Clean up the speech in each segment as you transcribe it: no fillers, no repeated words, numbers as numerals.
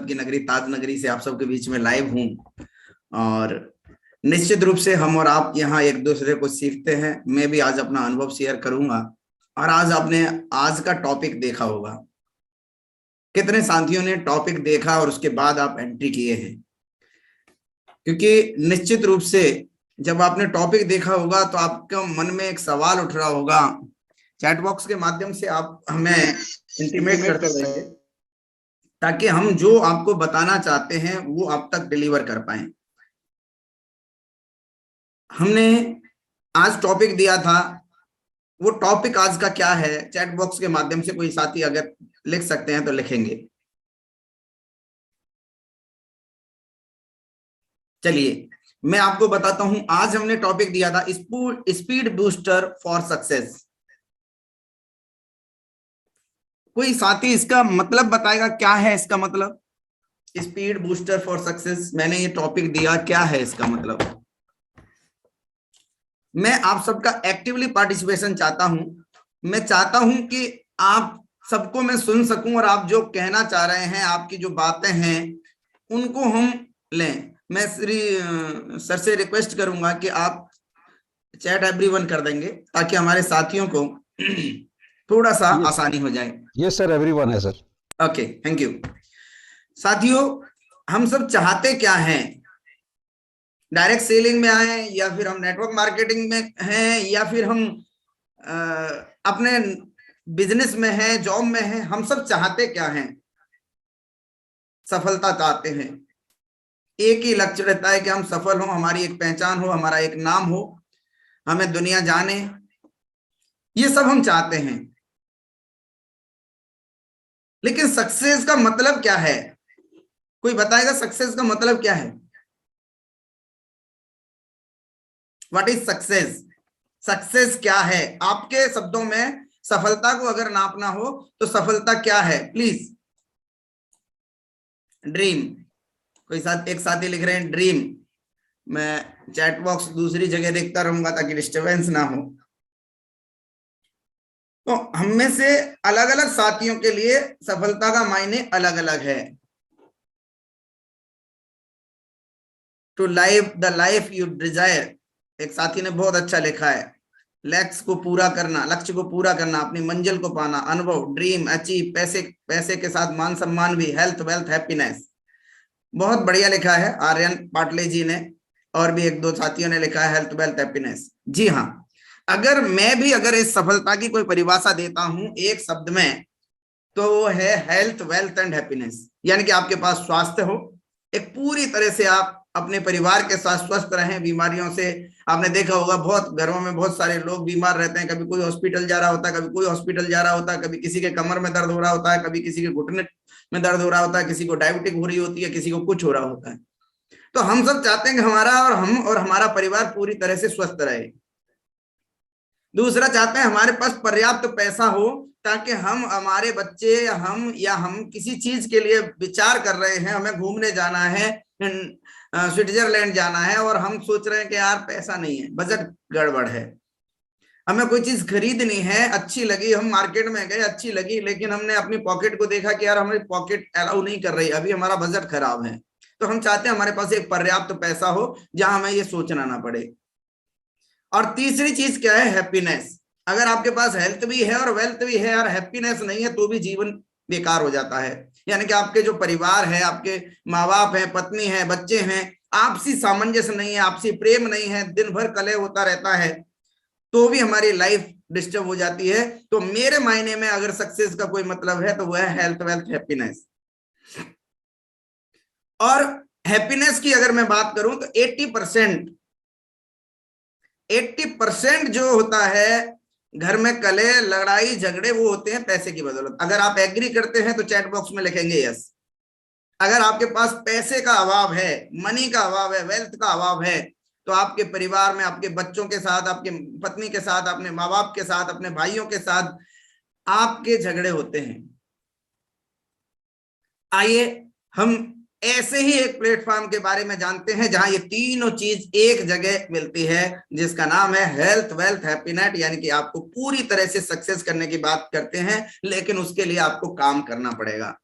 की नगरी ताज नगरी से आप सबके बीच में लाइव हूँ। और निश्चित रूप से हम और आप यहाँ एक दूसरे को सीखते हैं। मैं भी आज अपना अनुभव शेयर करूंगा। और आज आपने आज का टॉपिक देखा होगा, कितने साथियों ने टॉपिक देखा और उसके बाद आप एंट्री किए हैं? क्योंकि निश्चित रूप से जब आपने टॉपिक देखा होगा तो आपके मन में एक सवाल उठ रहा होगा। चैट बॉक्स के माध्यम से आप हमें इंटीमेट करते रहिए ताकि हम जो आपको बताना चाहते हैं वो आप तक डिलीवर कर पाए। हमने आज टॉपिक दिया था, वो टॉपिक आज का क्या है? चैट बॉक्स के माध्यम से कोई साथी अगर लिख सकते हैं तो लिखेंगे। चलिए मैं आपको बताता हूं। आज हमने टॉपिक दिया था स्पीड बूस्टर फॉर सक्सेस। कोई साथी इसका मतलब बताएगा, क्या है इसका मतलब? स्पीड बूस्टर फॉर सक्सेस, मैंने ये टॉपिक दिया, क्या है इसका मतलब? मैं आप सबका एक्टिवली पार्टिसिपेशन चाहता हूं। मैं चाहता हूं कि आप सबको मैं सुन सकूं और आप जो कहना चाह रहे हैं, आपकी जो बातें हैं उनको हम लें। मैं सर से रिक्वेस्ट करूंगा कि आप चैट एवरीवन कर देंगे ताकि हमारे साथियों को थोड़ा सा आसानी हो जाए। यस सर, एवरीवन है सर। Okay, thank you. साथियों, हम सब चाहते क्या हैं? डायरेक्ट सेलिंग में आए, या फिर हम नेटवर्क मार्केटिंग में हैं, या फिर हम अपने बिजनेस में हैं, जॉब में हैं? हम सब चाहते क्या हैं? सफलता चाहते हैं। एक ही लक्ष्य रहता है कि हम सफल हो, हमारी एक पहचान हो, हमारा एक नाम हो, हमें दुनिया जाने। ये सब हम चाहते हैं। लेकिन सक्सेस का मतलब क्या है? कोई बताएगा सक्सेस का मतलब क्या है? What is success? सक्सेस क्या है आपके शब्दों में? सफलता को अगर नापना हो तो सफलता क्या है? प्लीज। ड्रीम। कोई एक साथी लिख रहे हैं ड्रीम। मैं चैट बॉक्स दूसरी जगह देखता रहूंगा ताकि डिस्टरबेंस ना हो। तो हम में से अलग अलग साथियों के लिए सफलता का मायने अलग अलग है। To live the life you desire, एक साथी ने बहुत अच्छा लिखा है। लक्ष्य को पूरा करना, लक्ष्य को पूरा करना, अपनी मंजिल को पाना, अनुभव, ड्रीम अचीव, पैसे, पैसे के साथ मान सम्मान भी, हेल्थ वेल्थ हैप्पीनेस। बहुत बढ़िया लिखा है आर्यन पाटले जी ने, और भी एक दो साथियों ने लिखा है हेल्थ वेल्थ हैप्पीनेस। जी हाँ, अगर इस सफलता की कोई परिभाषा देता हूं एक शब्द में, तो वो है हेल्थ वेल्थ एंड हैप्पीनेस। यानी कि आपके पास स्वास्थ्य हो, एक पूरी तरह से आप अपने परिवार के साथ स्वस्थ रहें बीमारियों से। आपने देखा होगा बहुत घरों में बहुत सारे लोग बीमार रहते हैं। कभी कोई हॉस्पिटल जा रहा होता है, कभी कोई हॉस्पिटल जा रहा होता है, कभी किसी के कमर में दर्द हो रहा होता है, कभी किसी के घुटने में दर्द हो रहा होता है, किसी को डायबिटिक हो रही होती है, किसी को कुछ हो रहा होता है। तो हम सब चाहते हैं कि हमारा और हमारा परिवार पूरी तरह से स्वस्थ रहे। दूसरा, चाहते हैं हमारे पास पर्याप्त पैसा हो ताकि हम, हमारे बच्चे, हम किसी चीज के लिए विचार कर रहे हैं, हमें घूमने जाना है, स्विट्जरलैंड जाना है, और हम सोच रहे हैं कि यार पैसा नहीं है, बजट गड़बड़ है, हमें कोई चीज खरीदनी है, अच्छी लगी, हम मार्केट में गए, अच्छी लगी, लेकिन हमने अपनी पॉकेट को देखा कि यार हमारी पॉकेट अलाउ नहीं कर रही, अभी हमारा बजट खराब है। तो हम चाहते हैं हमारे पास एक पर्याप्त पैसा हो जहां हमें ये सोचना ना पड़े। और तीसरी चीज क्या है? हैप्पीनेस। अगर आपके पास हेल्थ भी है और वेल्थ भी है और हैप्पीनेस नहीं है तो भी जीवन बेकार हो जाता है। यानी कि आपके जो परिवार है, आपके माँ बाप है, पत्नी है, बच्चे हैं, आपसी सामंजस्य नहीं है, आपसी प्रेम नहीं है, दिन भर कलह होता रहता है, तो भी हमारी लाइफ डिस्टर्ब हो जाती है। तो मेरे मायने में अगर सक्सेस का कोई मतलब है तो वह है हेल्थ वेल्थ हैप्पीनेस। और हैप्पीनेस की अगर मैं बात करूं तो 80% जो होता है घर में कलह, लड़ाई झगड़े, वो होते हैं पैसे की बदौलत। अगर आप एग्री करते हैं तो चैट बॉक्स में लिखेंगे यस। अगर आपके पास पैसे का अभाव है, मनी का अभाव है, वेल्थ का अभाव है, तो आपके परिवार में, आपके बच्चों के साथ, आपके पत्नी के साथ, अपने माँ बाप के साथ, अपने भाइयों के साथ आपके झगड़े होते हैं। आइए हम ऐसे ही एक प्लेटफॉर्म के बारे में जानते हैं जहां ये तीनों चीज एक जगह मिलती है, जिसका नाम है हेल्थ वेल्थ हैप्पीनेस। यानी कि आपको पूरी तरह से सक्सेस करने की बात करते हैं, लेकिन उसके लिए आपको काम करना पड़ेगा।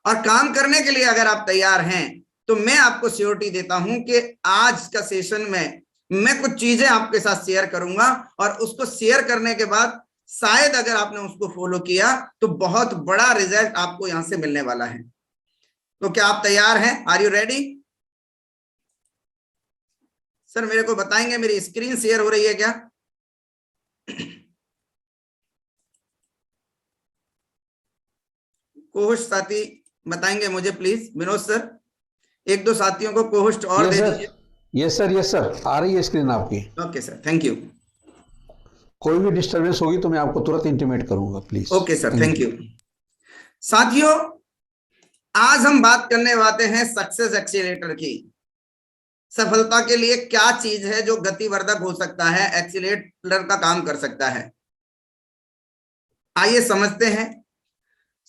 और काम करने के लिए अगर आप तैयार हैं तो मैं आपको श्योरिटी देता हूं कि आज का सेशन में मैं कुछ चीजें आपके साथ शेयर करूंगा और उसको शेयर करने के बाद शायद अगर आपने उसको फॉलो किया तो बहुत बड़ा रिजल्ट आपको यहां से मिलने वाला है। तो क्या आप तैयार हैं? Are you ready? सर मेरे को बताएंगे मेरी स्क्रीन शेयर हो रही है क्या? कोहोस्ट साथी बताएंगे मुझे प्लीज। विनोद सर, एक दो साथियों को कोहोस्ट और दे दीजिए। यस सर, आ रही है स्क्रीन आपकी। Okay sir, thank you. कोई भी डिस्टर्बेंस होगी तो मैं आपको तुरंत इंटीमेट करूंगा please. Okay sir, thank you. साथियों, आज हम बात करने वाले हैं सक्सेस एक्सीलेटर की। सफलता के लिए क्या चीज है जो गतिवर्धक हो सकता है, एक्सीलेटर का काम कर सकता है। आइए समझते हैं।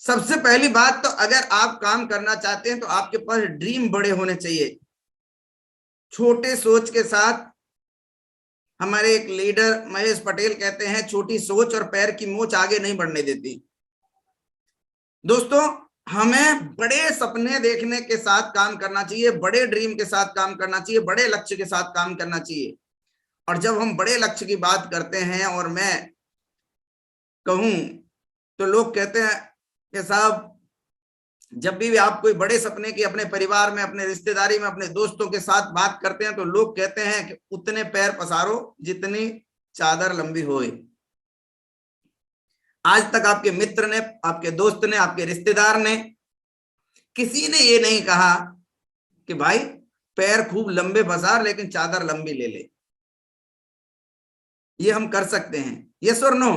सबसे पहली बात तो अगर आप काम करना चाहते हैं तो आपके पास ड्रीम बड़े होने चाहिए। छोटे सोच के साथ हमारे एक लीडर महेश पटेल कहते हैं, छोटी सोच और पैर की मोच आगे नहीं बढ़ने देती। दोस्तों, हमें बड़े सपने देखने के साथ काम करना चाहिए, बड़े ड्रीम के साथ काम करना चाहिए, बड़े लक्ष्य के साथ काम करना चाहिए। और जब हम बड़े लक्ष्य की बात करते हैं और मैं कहूं तो लोग कहते हैं कि साहब, जब भी आप कोई बड़े सपने की अपने परिवार में, अपने रिश्तेदारी में, अपने दोस्तों के साथ बात करते हैं तो लोग कहते हैं कि उतने पैर पसारो जितनी चादर लंबी होए। आज तक आपके मित्र ने, आपके दोस्त ने, आपके रिश्तेदार ने, किसी ने ये नहीं कहा कि भाई पैर खूब लंबे पसार लेकिन चादर लंबी ले ले। ये हम कर सकते हैं, यस और नो?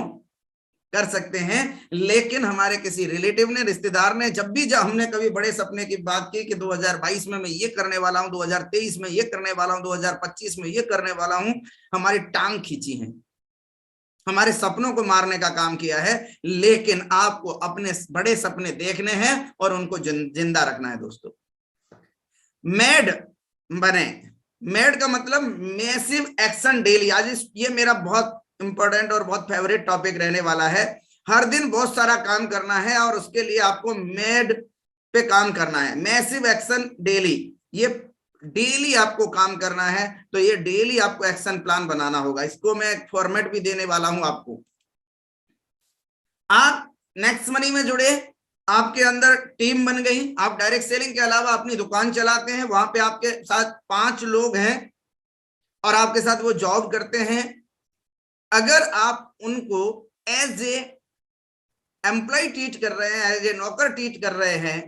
कर सकते हैं। लेकिन हमारे किसी रिलेटिव ने, रिश्तेदार ने, जब हमने कभी बड़े सपने की बात की कि 2022 में मैं ये करने वाला हूं, 2023 में ये करने वाला हूं, 2025 में ये करने वाला हूं, हमारी टांग खींची है, हमारे सपनों को मारने का काम किया है। लेकिन आपको अपने बड़े सपने देखने हैं और उनको जिंदा रखना है। दोस्तों, मेड बने। मेड का मतलब मैसिव एक्शन डेली। आज ये मेरा बहुत इंपॉर्टेंट और बहुत फेवरेट टॉपिक रहने वाला है। हर दिन बहुत सारा काम करना है और उसके लिए आपको मेड पे काम करना है। मैसिव एक्शन डेली, ये डेली आपको काम करना है। तो ये डेली आपको एक्शन प्लान बनाना होगा। इसको मैं एक फॉर्मेट भी देने वाला हूं आपको। आप नेक्स्ट मनी में जुड़े, आपके अंदर टीम बन गई, आप डायरेक्ट सेलिंग के अलावा अपनी दुकान चलाते हैं, वहां पे आपके साथ 5 लोग हैं और आपके साथ वो जॉब करते हैं। अगर आप उनको एज ए एम्प्लॉय ट्रीट कर रहे हैं, एज ए नौकर ट्रीट कर रहे हैं,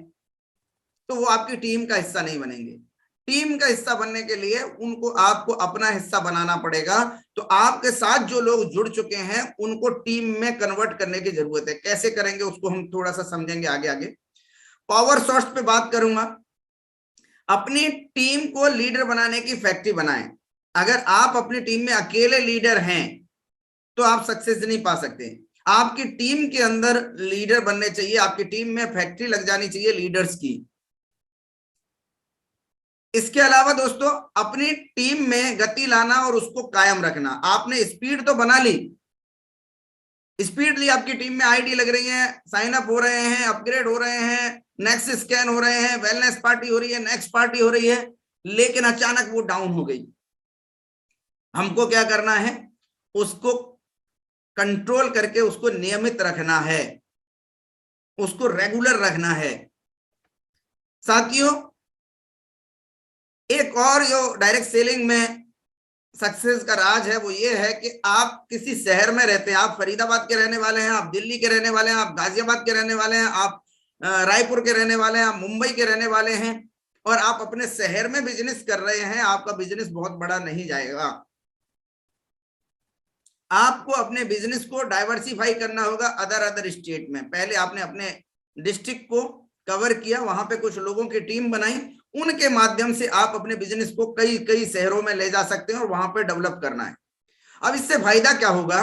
तो वो आपकी टीम का हिस्सा नहीं बनेंगे। टीम का हिस्सा बनने के लिए उनको आपको अपना हिस्सा बनाना पड़ेगा। तो आपके साथ जो लोग जुड़ चुके हैं उनको टीम में कन्वर्ट करने की जरूरत है। कैसे करेंगे उसको हम थोड़ा सा समझेंगे आगे आगे। पावर सोर्स पे बात करूंगा। अपनी टीम को लीडर बनाने की फैक्ट्री बनाएं। अगर आप अपनी टीम में अकेले लीडर हैं तो आप सक्सेस नहीं पा सकते। आपकी टीम के अंदर लीडर बनने चाहिए। आपकी टीम में फैक्ट्री लग जानी चाहिए लीडर्स की। इसके अलावा दोस्तों, अपनी टीम में गति लाना और उसको कायम रखना। आपने स्पीड तो बना ली, स्पीड ली, आपकी टीम में आईडी लग रही है, साइन अप हो रहे हैं, अपग्रेड हो रहे हैं, नेक्स्ट स्कैन हो रहे हैं, वेलनेस पार्टी हो रही है, नेक्स्ट पार्टी हो रही है, लेकिन अचानक वो डाउन हो गई। हमको क्या करना है? उसको कंट्रोल करके उसको नियमित रखना है, उसको रेगुलर रखना है। साथियों, एक और जो डायरेक्ट सेलिंग में सक्सेस का राज है वो ये है कि आप किसी शहर में रहते हैं, आप फरीदाबाद के रहने वाले हैं, आप दिल्ली के रहने वाले हैं, आप गाजियाबाद के रहने वाले हैं, आप रायपुर के रहने वाले हैं, आप मुंबई के रहने वाले हैं और आप अपने शहर में बिजनेस कर रहे हैं। आपका बिजनेस बहुत बड़ा नहीं जाएगा। आपको अपने बिजनेस को डाइवर्सिफाई करना होगा अदर स्टेट में। पहले आपने अपने डिस्ट्रिक्ट को कवर किया, वहां पे कुछ लोगों की टीम बनाई, उनके माध्यम से आप अपने बिजनेस को कई कई शहरों में ले जा सकते हैं और वहां पे डेवलप करना है। अब इससे फायदा क्या होगा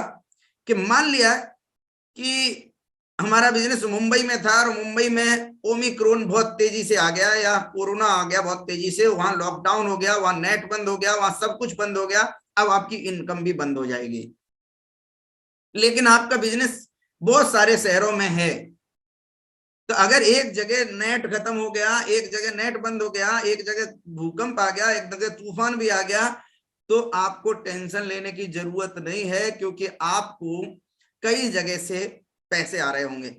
कि मान लिया कि हमारा बिजनेस मुंबई में था और मुंबई में ओमिक्रॉन बहुत तेजी से आ गया या कोरोना आ गया बहुत तेजी से, वहां लॉकडाउन हो गया, वहां नेट बंद हो गया, वहां सब कुछ बंद हो गया। अब आपकी इनकम भी बंद हो जाएगी। लेकिन आपका बिजनेस बहुत सारे शहरों में है, तो अगर एक जगह नेट खत्म हो गया, एक जगह नेट बंद हो गया, एक जगह भूकंप आ गया, एक जगह तूफान भी आ गया, तो आपको टेंशन लेने की जरूरत नहीं है, क्योंकि आपको कई जगह से पैसे आ रहे होंगे।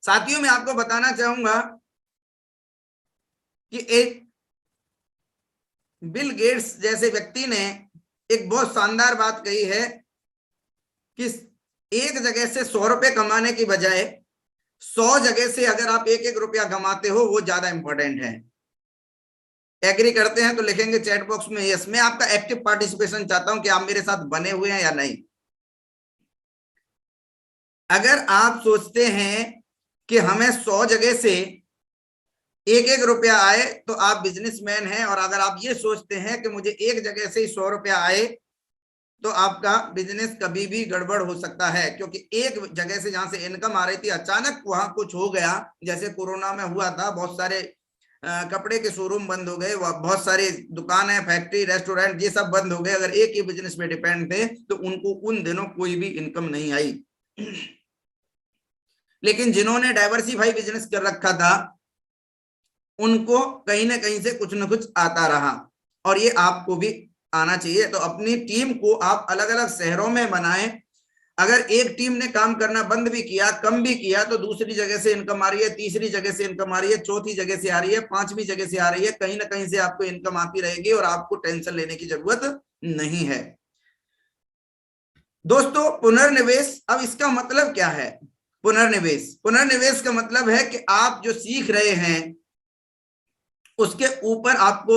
साथियों, मैं आपको बताना चाहूंगा कि एक बिल गेट्स जैसे व्यक्ति ने एक बहुत शानदार बात कही है कि एक जगह से 100 रुपए कमाने की बजाय 100 जगह से अगर आप एक एक रुपया कमाते हो, वो ज्यादा इंपॉर्टेंट है। एग्री करते हैं तो लिखेंगे चैट बॉक्स में यस। मैं आपका एक्टिव पार्टिसिपेशन चाहता हूं कि आप मेरे साथ बने हुए हैं या नहीं। अगर आप सोचते हैं कि हमें 100 जगह से एक एक रुपया आए तो आप बिजनेसमैन हैं, और अगर आप ये सोचते हैं कि मुझे एक जगह से ही 100 रुपया आए तो आपका बिजनेस कभी भी गड़बड़ हो सकता है, क्योंकि एक जगह से जहां से इनकम आ रही थी अचानक वहां कुछ हो गया, जैसे कोरोना में हुआ था, बहुत सारे कपड़े के शोरूम बंद हो गए, बहुत सारी दुकानें, फैक्ट्री, रेस्टोरेंट ये सब बंद हो गए। अगर एक ही बिजनेस पे डिपेंड थे तो उनको उन दिनों कोई भी इनकम नहीं आई। लेकिन जिन्होंने डाइवर्सिफाई बिजनेस कर रखा था उनको कहीं ना कहीं से कुछ ना कुछ आता रहा, और ये आपको भी आना चाहिए। तो अपनी टीम को आप अलग अलग शहरों में बनाएं। अगर एक टीम ने काम करना बंद भी किया, कम भी किया, तो दूसरी जगह से इनकम आ रही है, तीसरी जगह से इनकम आ रही है, चौथी जगह से आ रही है, पांचवी जगह से आ रही है, कहीं ना कहीं से आपको इनकम आती रहेगी और आपको टेंशन लेने की जरूरत नहीं है। दोस्तों, पुनर्निवेश, अब इसका मतलब क्या है? पुनर्निवेश का मतलब है कि आप जो सीख रहे हैं उसके ऊपर आपको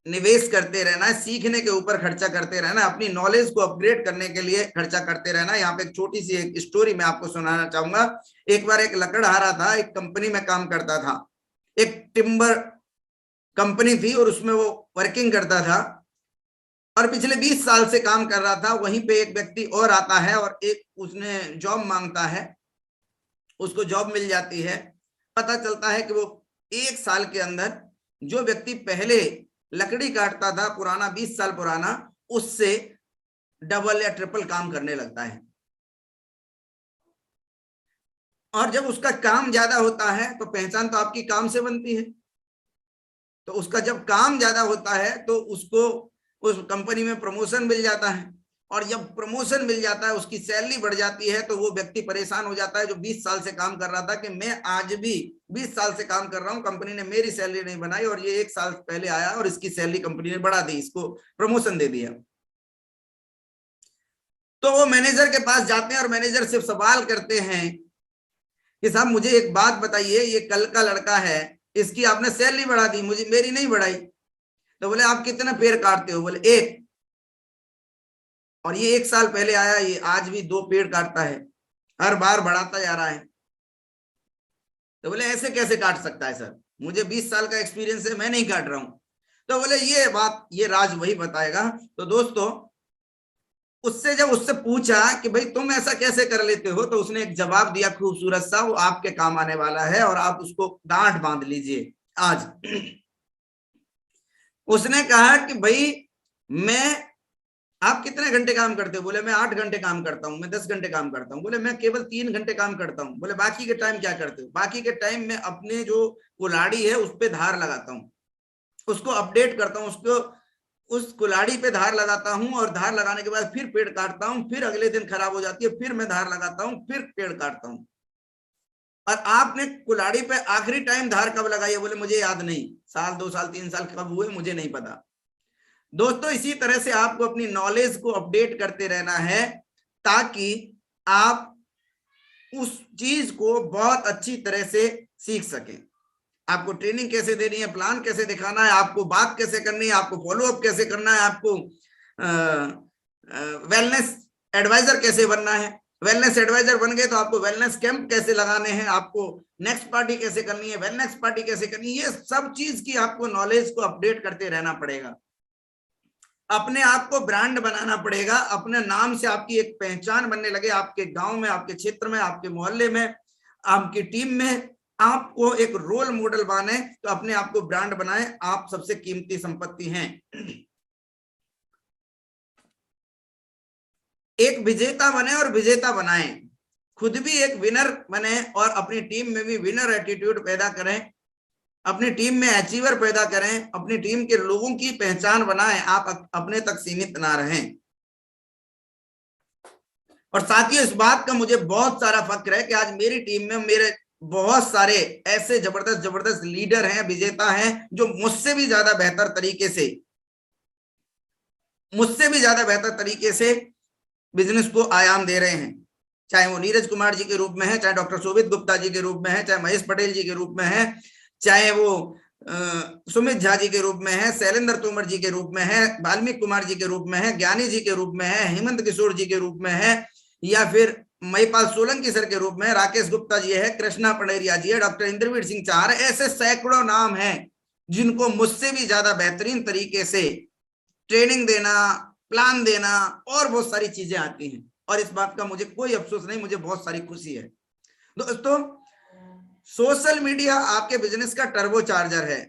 निवेश करते रहना है, सीखने के ऊपर खर्चा करते रहना है, अपनी नॉलेज को अपग्रेड करने के लिए खर्चा करते रहना है। यहाँ पे एक छोटी सी एक स्टोरी मैं आपको सुनाना चाहूंगा। एक बार एक लकड़हारा था, एक कंपनी में काम करता था, एक टिम्बर कंपनी थी और उसमें वो वर्किंग करता था, और पिछले 20 साल से काम कर रहा था। वहीं पे एक व्यक्ति और आता है और एक उसने जॉब मांगता है, उसको जॉब मिल जाती है। पता चलता है कि वो 1 साल के अंदर जो व्यक्ति पहले लकड़ी काटता था पुराना, 20 साल पुराना, उससे डबल या ट्रिपल काम करने लगता है। और जब उसका काम ज्यादा होता है तो पहचान तो आपकी काम से बनती है, तो उसका जब काम ज्यादा होता है तो उसको उस कंपनी में प्रमोशन मिल जाता है, और जब प्रमोशन मिल जाता है, उसकी सैलरी बढ़ जाती है, तो वो व्यक्ति परेशान हो जाता है जो 20 साल से काम कर रहा था कि मैं आज भी 20 साल से काम कर रहा हूं, कंपनी ने मेरी सैलरी नहीं बनाई, और ये 1 साल पहले आया और इसकी सैलरी कंपनी ने बढ़ा दी, इसको प्रमोशन दे दिया। तो वो मैनेजर के पास जाते हैं और मैनेजर से सवाल करते हैं कि साहब मुझे एक बात बताइए, ये कल का लड़का है, इसकी आपने सैलरी बढ़ा दी, मुझे मेरी नहीं बढ़ाई। तो बोले आप कितना पेड़ काटते हो? बोले 1। और ये 1 साल पहले आया, ये आज भी 2 पेड़ काटता है, हर बार बढ़ाता जा रहा है। तो बोले ऐसे कैसे काट सकता है सर, मुझे 20 साल का एक्सपीरियंस है, मैं नहीं काट रहा हूं। तो बोले ये बात, ये राज वही बताएगा। तो दोस्तों, उससे जब उससे पूछा कि भाई तुम ऐसा कैसे कर लेते हो, तो उसने एक जवाब दिया खूबसूरत सा, वो आपके काम आने वाला है और आप उसको गांठ बांध लीजिए आज। उसने कहा कि भाई आप कितने घंटे काम करते हो? बोले मैं 8 घंटे काम करता हूँ, मैं 10 घंटे काम करता हूँ। बोले मैं केवल 3 घंटे काम करता हूँ। बोले बाकी के टाइम क्या करते हो? बाकी के टाइम में अपने जो कुल्हाड़ी है उस पर धार लगाता हूँ, उसको अपडेट करता हूँ, उसको उस कुल्हाड़ी पे धार लगाता हूँ, और धार लगाने के बाद फिर पेड़ काटता हूँ, फिर अगले दिन खराब हो जाती है, फिर मैं धार लगाता हूँ, फिर पेड़ काटता हूँ। और आपने कुल्हाड़ी पे आखिरी टाइम धार कब लगाई है? बोले मुझे याद नहीं, साल 2 साल 3 साल कब हुए मुझे नहीं पता। दोस्तों, इसी तरह से आपको अपनी नॉलेज को अपडेट करते रहना है, ताकि आप उस चीज को बहुत अच्छी तरह से सीख सकें। आपको ट्रेनिंग कैसे देनी है, प्लान कैसे दिखाना है, आपको बात कैसे करनी है, आपको फॉलो अप कैसे करना है, आपको वेलनेस एडवाइजर कैसे बनना है। वेलनेस एडवाइजर बन गए तो आपको वेलनेस कैंप कैसे लगाने हैं, आपको नेक्स्ट पार्टी कैसे करनी है, वेलनेस पार्टी कैसे करनी है, ये सब चीज की आपको नॉलेज को अपडेट करते रहना पड़ेगा। अपने आप को ब्रांड बनाना पड़ेगा, अपने नाम से आपकी एक पहचान बनने लगे, आपके गांव में, आपके क्षेत्र में, आपके मोहल्ले में, आपकी टीम में आपको एक रोल मॉडल बने। तो अपने आप को ब्रांड बनाएं, आप सबसे कीमती संपत्ति हैं। एक विजेता बने और विजेता बनाएं। खुद भी एक विनर बने और अपनी टीम में भी विनर एटीट्यूड पैदा करें, अपनी टीम में अचीवर पैदा करें, अपनी टीम के लोगों की पहचान बनाएं, आप अपने तक सीमित ना रहें। और साथियों, इस बात का मुझे बहुत सारा फक्र है कि आज मेरी टीम में मेरे बहुत सारे ऐसे जबरदस्त जबरदस्त लीडर हैं, विजेता हैं, जो मुझसे भी ज्यादा बेहतर तरीके से बिजनेस को आयाम दे रहे हैं। चाहे वो नीरज कुमार जी के रूप में है, चाहे डॉक्टर शोभित गुप्ता जी के रूप में है, चाहे महेश पटेल जी के रूप में है, चाहे वो सुमित झा जी के रूप में है, शैलेंद्र तोमर जी के रूप में है, वाल्मीकि कुमार जी के रूप में है, ज्ञानी जी के रूप में है, हेमंत किशोर जी के रूप में है, या फिर महिपाल सोलंकी सर के रूप में, राकेश गुप्ता जी है, कृष्णा पंडेरिया जी है, डॉक्टर इंद्रवीर सिंह चार, ऐसे सैकड़ों नाम हैं जिनको मुझसे भी ज्यादा बेहतरीन तरीके से ट्रेनिंग देना, प्लान देना और बहुत सारी चीजें आती हैं। और इस बात का मुझे कोई अफसोस नहीं, मुझे बहुत सारी खुशी है। दोस्तों, सोशल मीडिया आपके बिजनेस का टर्बो चार्जर है।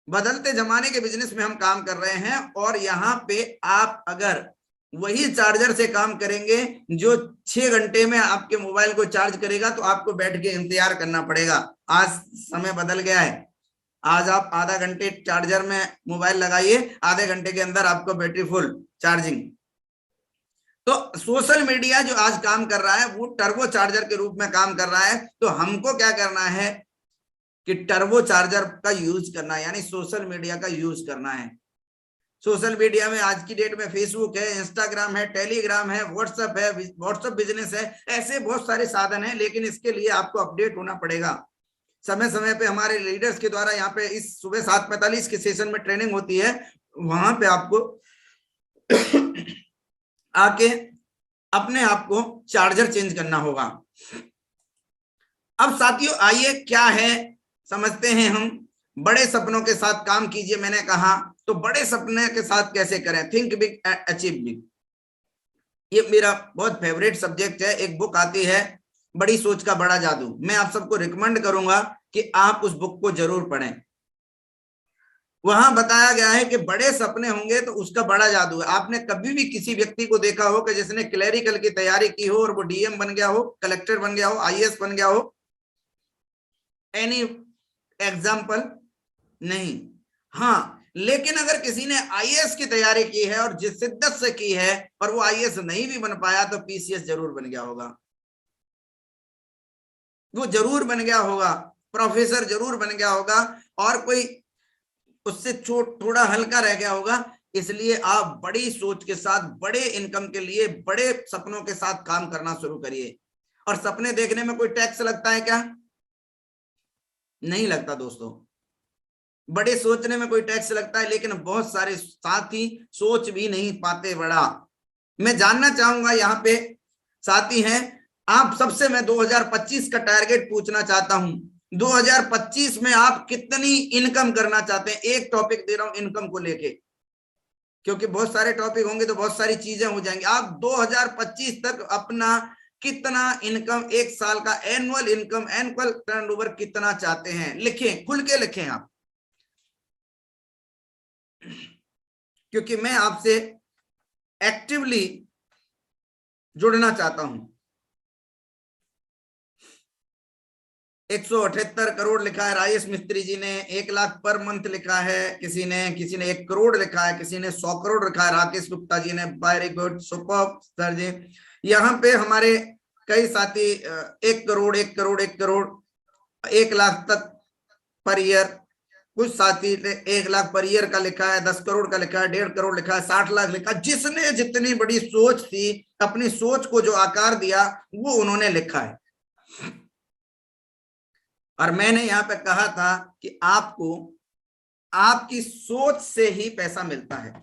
बदलते जमाने के बिजनेस में हम काम कर रहे हैं और यहाँ पे आप अगर वही चार्जर से काम करेंगे जो 6 घंटे में आपके मोबाइल को चार्ज करेगा, तो आपको बैठ के इंतजार करना पड़ेगा। आज समय बदल गया है। आज आप आधा घंटे चार्जर में मोबाइल लगाइए, आधे घंटे के अंदर आपको बैटरी फुल चार्जिंग। तो सोशल मीडिया जो आज काम कर रहा है वो टर्बो चार्जर के रूप में काम कर रहा है। तो हमको क्या करना है कि टर्बो चार्जर का यूज करना है, यानी सोशल मीडिया का यूज करना है। सोशल मीडिया में आज की डेट में फेसबुक है, इंस्टाग्राम है, टेलीग्राम है, व्हाट्सएप है, व्हाट्सएप बिजनेस है, ऐसे बहुत सारे साधन हैं। लेकिन इसके लिए आपको अपडेट होना पड़ेगा। समय समय पे हमारे लीडर्स के द्वारा यहाँ पे इस सुबह 7:45 के सेशन में ट्रेनिंग होती है, वहां पे आपको आके अपने आप को चार्जर चेंज करना होगा। अब साथियों, आइए क्या है समझते हैं हम। बड़े सपनों के साथ काम कीजिए, मैंने कहा। तो बड़े सपने के साथ कैसे करें? थिंक बिग अचीव बिग, ये मेरा बहुत फेवरेट सब्जेक्ट है। एक बुक आती है, बड़ी सोच का बड़ा जादू। मैं आप सबको रिकमेंड करूंगा कि आप उस बुक को जरूर पढ़ें। वहां बताया गया है कि बड़े सपने होंगे तो उसका बड़ा जादू है। आपने कभी भी किसी व्यक्ति को देखा हो कि जिसने क्लैरिकल की तैयारी की हो और वो डीएम बन गया हो, कलेक्टर बन गया हो, आईएएस बन गया हो? Any example? नहीं। हाँ, लेकिन अगर किसी ने आईएएस की तैयारी की है और जिस शिद्दत से की है और वो आईएएस नहीं भी बन पाया, तो पीसीएस जरूर बन गया होगा, वो जरूर बन गया होगा, प्रोफेसर जरूर बन गया होगा, और कोई उससे थोड़ा हल्का रह गया होगा। इसलिए आप बड़ी सोच के साथ, बड़े इनकम के लिए, बड़े सपनों के साथ काम करना शुरू करिए। और सपने देखने में कोई टैक्स लगता है क्या? नहीं लगता दोस्तों। बड़े सोचने में कोई टैक्स लगता है, लेकिन बहुत सारे साथी सोच भी नहीं पाते बड़ा। मैं जानना चाहूंगा, यहाँ पे साथी हैं आप सबसे, मैं 2025 का टारगेट पूछना चाहता हूं। 2025 में आप कितनी इनकम करना चाहते हैं? एक टॉपिक दे रहा हूं इनकम को लेके, क्योंकि बहुत सारे टॉपिक होंगे तो बहुत सारी चीजें हो जाएंगी। आप 2025 तक अपना कितना इनकम, एक साल का एनुअल इनकम, एनुअल टर्नओवर कितना चाहते हैं? लिखें, खुल के लिखें आप, क्योंकि मैं आपसे एक्टिवली जुड़ना चाहता हूं। 178 करोड़ लिखा है राजेश मिस्त्री जी ने, 1 लाख पर मंथ लिखा है किसी ने 1 करोड़ लिखा है, किसी ने 100 करोड़ लिखा है, राकेश गुप्ता जी ने। वेरी गुड, सुपर सर जी। यहाँ पे हमारे कई साथी 1 करोड़ 1 करोड़ 1 करोड़ 1 लाख तक पर ईयर, कुछ साथी ने 1 लाख पर ईयर का लिखा है, 10 करोड़ का लिखा है, 1.5 करोड़ लिखा है, 60 लाख लिखा है। जिसने जितनी बड़ी सोच थी, अपनी सोच को जो आकार दिया, वो उन्होंने लिखा है। और मैंने यहाँ पे कहा था कि आपको आपकी सोच से ही पैसा मिलता है।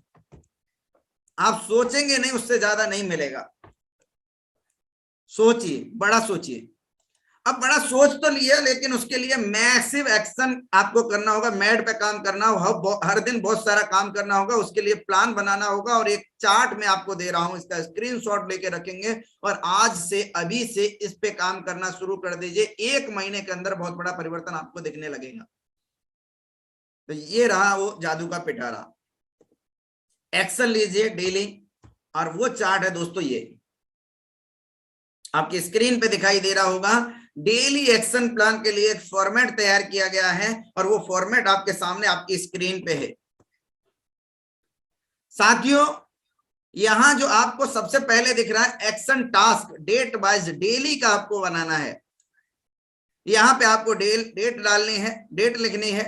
आप सोचेंगे नहीं, उससे ज्यादा नहीं मिलेगा। सोचिए, बड़ा सोचिए। अब बड़ा सोच तो लिया, लेकिन उसके लिए मैसिव एक्शन आपको करना होगा। मैड पे काम करना होगा, हर दिन बहुत सारा काम करना होगा। उसके लिए प्लान बनाना होगा, और एक चार्ट मैं आपको दे रहा हूं, इसका स्क्रीनशॉट लेके रखेंगे और आज से, अभी से इस पे काम करना शुरू कर दीजिए। 1 महीने के अंदर बहुत बड़ा परिवर्तन आपको दिखने लगेगा। तो ये रहा वो जादू का पिटारा। एक्शन लीजिए डेली, और वो चार्ट है दोस्तों, ये आपकी स्क्रीन पे दिखाई दे रहा होगा। डेली एक्शन प्लान के लिए एक फॉर्मेट तैयार किया गया है और वो फॉर्मेट आपके सामने आपकी स्क्रीन पे है। साथियों, यहां जो आपको सबसे पहले दिख रहा है action task, date wise daily का आपको बनाना है। यहां पे आपको डेट डालनी है, डेट लिखनी है,